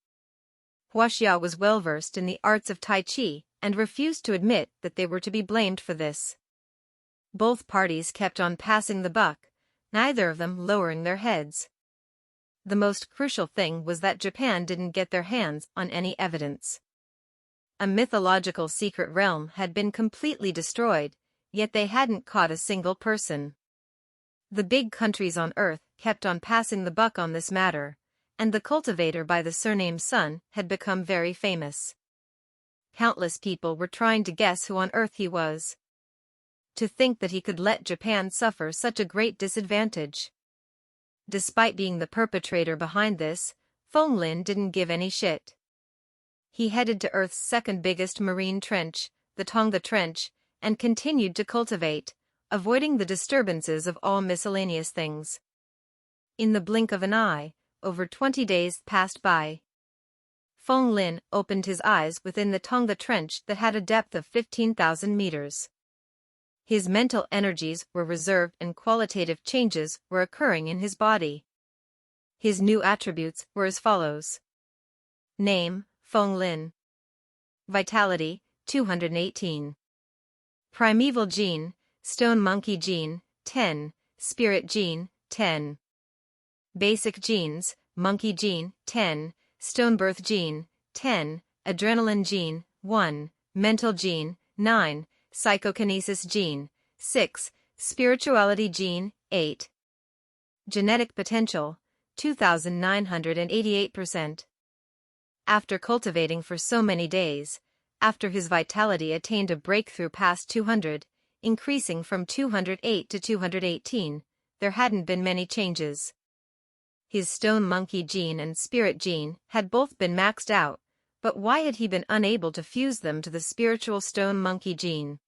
Huaxia was well versed in the arts of Tai Chi and refused to admit that they were to be blamed for this. Both parties kept on passing the buck, neither of them lowering their heads. The most crucial thing was that Japan didn't get their hands on any evidence. A mythological secret realm had been completely destroyed, yet they hadn't caught a single person. The big countries on Earth kept on passing the buck on this matter, and the cultivator by the surname Sun had become very famous. Countless people were trying to guess who on earth he was. To think that he could let Japan suffer such a great disadvantage. Despite being the perpetrator behind this, Feng Lin didn't give any shit. He headed to Earth's second biggest marine trench, the Tonga Trench, and continued to cultivate, avoiding the disturbances of all miscellaneous things. In the blink of an eye, over 20 days passed by. Feng Lin opened his eyes within the Tonga Trench that had a depth of 15,000 meters. His mental energies were reserved and qualitative changes were occurring in his body. His new attributes were as follows. Name, Feng Lin. Vitality, 218. Primeval gene, Stone Monkey gene, 10, Spirit gene, 10. Basic genes, Monkey gene, 10, Stone Birth gene, 10, Adrenaline gene, 1, Mental gene, 9, Psychokinesis gene, 6, Spirituality gene, 8. Genetic potential, 2,988%. After cultivating for so many days, after his vitality attained a breakthrough past 200, increasing from 208 to 218, there hadn't been many changes. His Stone Monkey gene and Spirit gene had both been maxed out, but why had he been unable to fuse them to the spiritual Stone Monkey gene?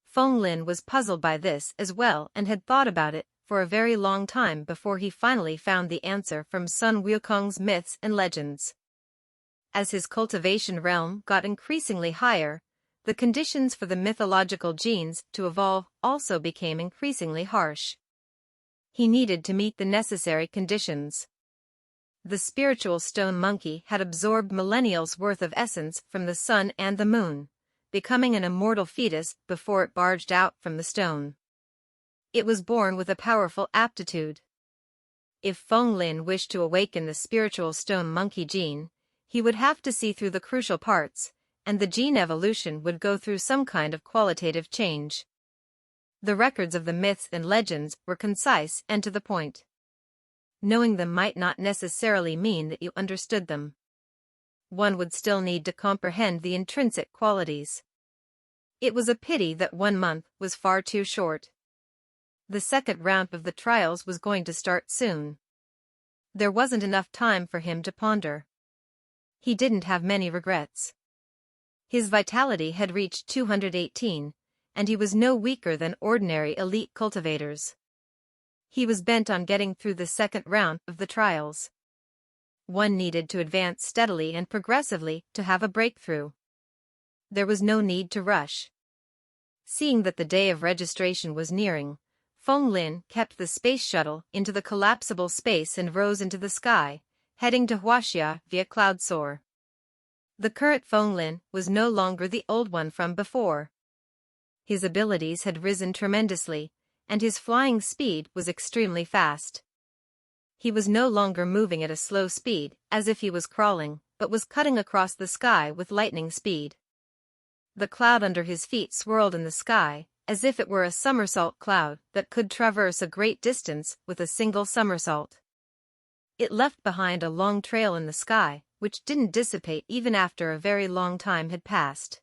Feng Lin was puzzled by this as well and had thought about it for a very long time before he finally found the answer from Sun Wukong's myths and legends. As his cultivation realm got increasingly higher, the conditions for the mythological genes to evolve also became increasingly harsh. He needed to meet the necessary conditions. The spiritual stone monkey had absorbed millennials' worth of essence from the sun and the moon, becoming an immortal fetus before it barged out from the stone. It was born with a powerful aptitude. If Feng Lin wished to awaken the spiritual stone monkey gene, he would have to see through the crucial parts, and the gene evolution would go through some kind of qualitative change. The records of the myths and legends were concise and to the point. Knowing them might not necessarily mean that you understood them. One would still need to comprehend the intrinsic qualities. It was a pity that 1 month was far too short. The second round of the trials was going to start soon. There wasn't enough time for him to ponder. He didn't have many regrets. His vitality had reached 218, and he was no weaker than ordinary elite cultivators. He was bent on getting through the second round of the trials. One needed to advance steadily and progressively to have a breakthrough. There was no need to rush. Seeing that the day of registration was nearing, Feng Lin kept the space shuttle into the collapsible space and rose into the sky, heading to Huaxia via cloud soar. The current Feng Lin was no longer the old one from before. His abilities had risen tremendously, and his flying speed was extremely fast. He was no longer moving at a slow speed, as if he was crawling, but was cutting across the sky with lightning speed. The cloud under his feet swirled in the sky, as if it were a somersault cloud that could traverse a great distance with a single somersault. It left behind a long trail in the sky, which didn't dissipate even after a very long time had passed.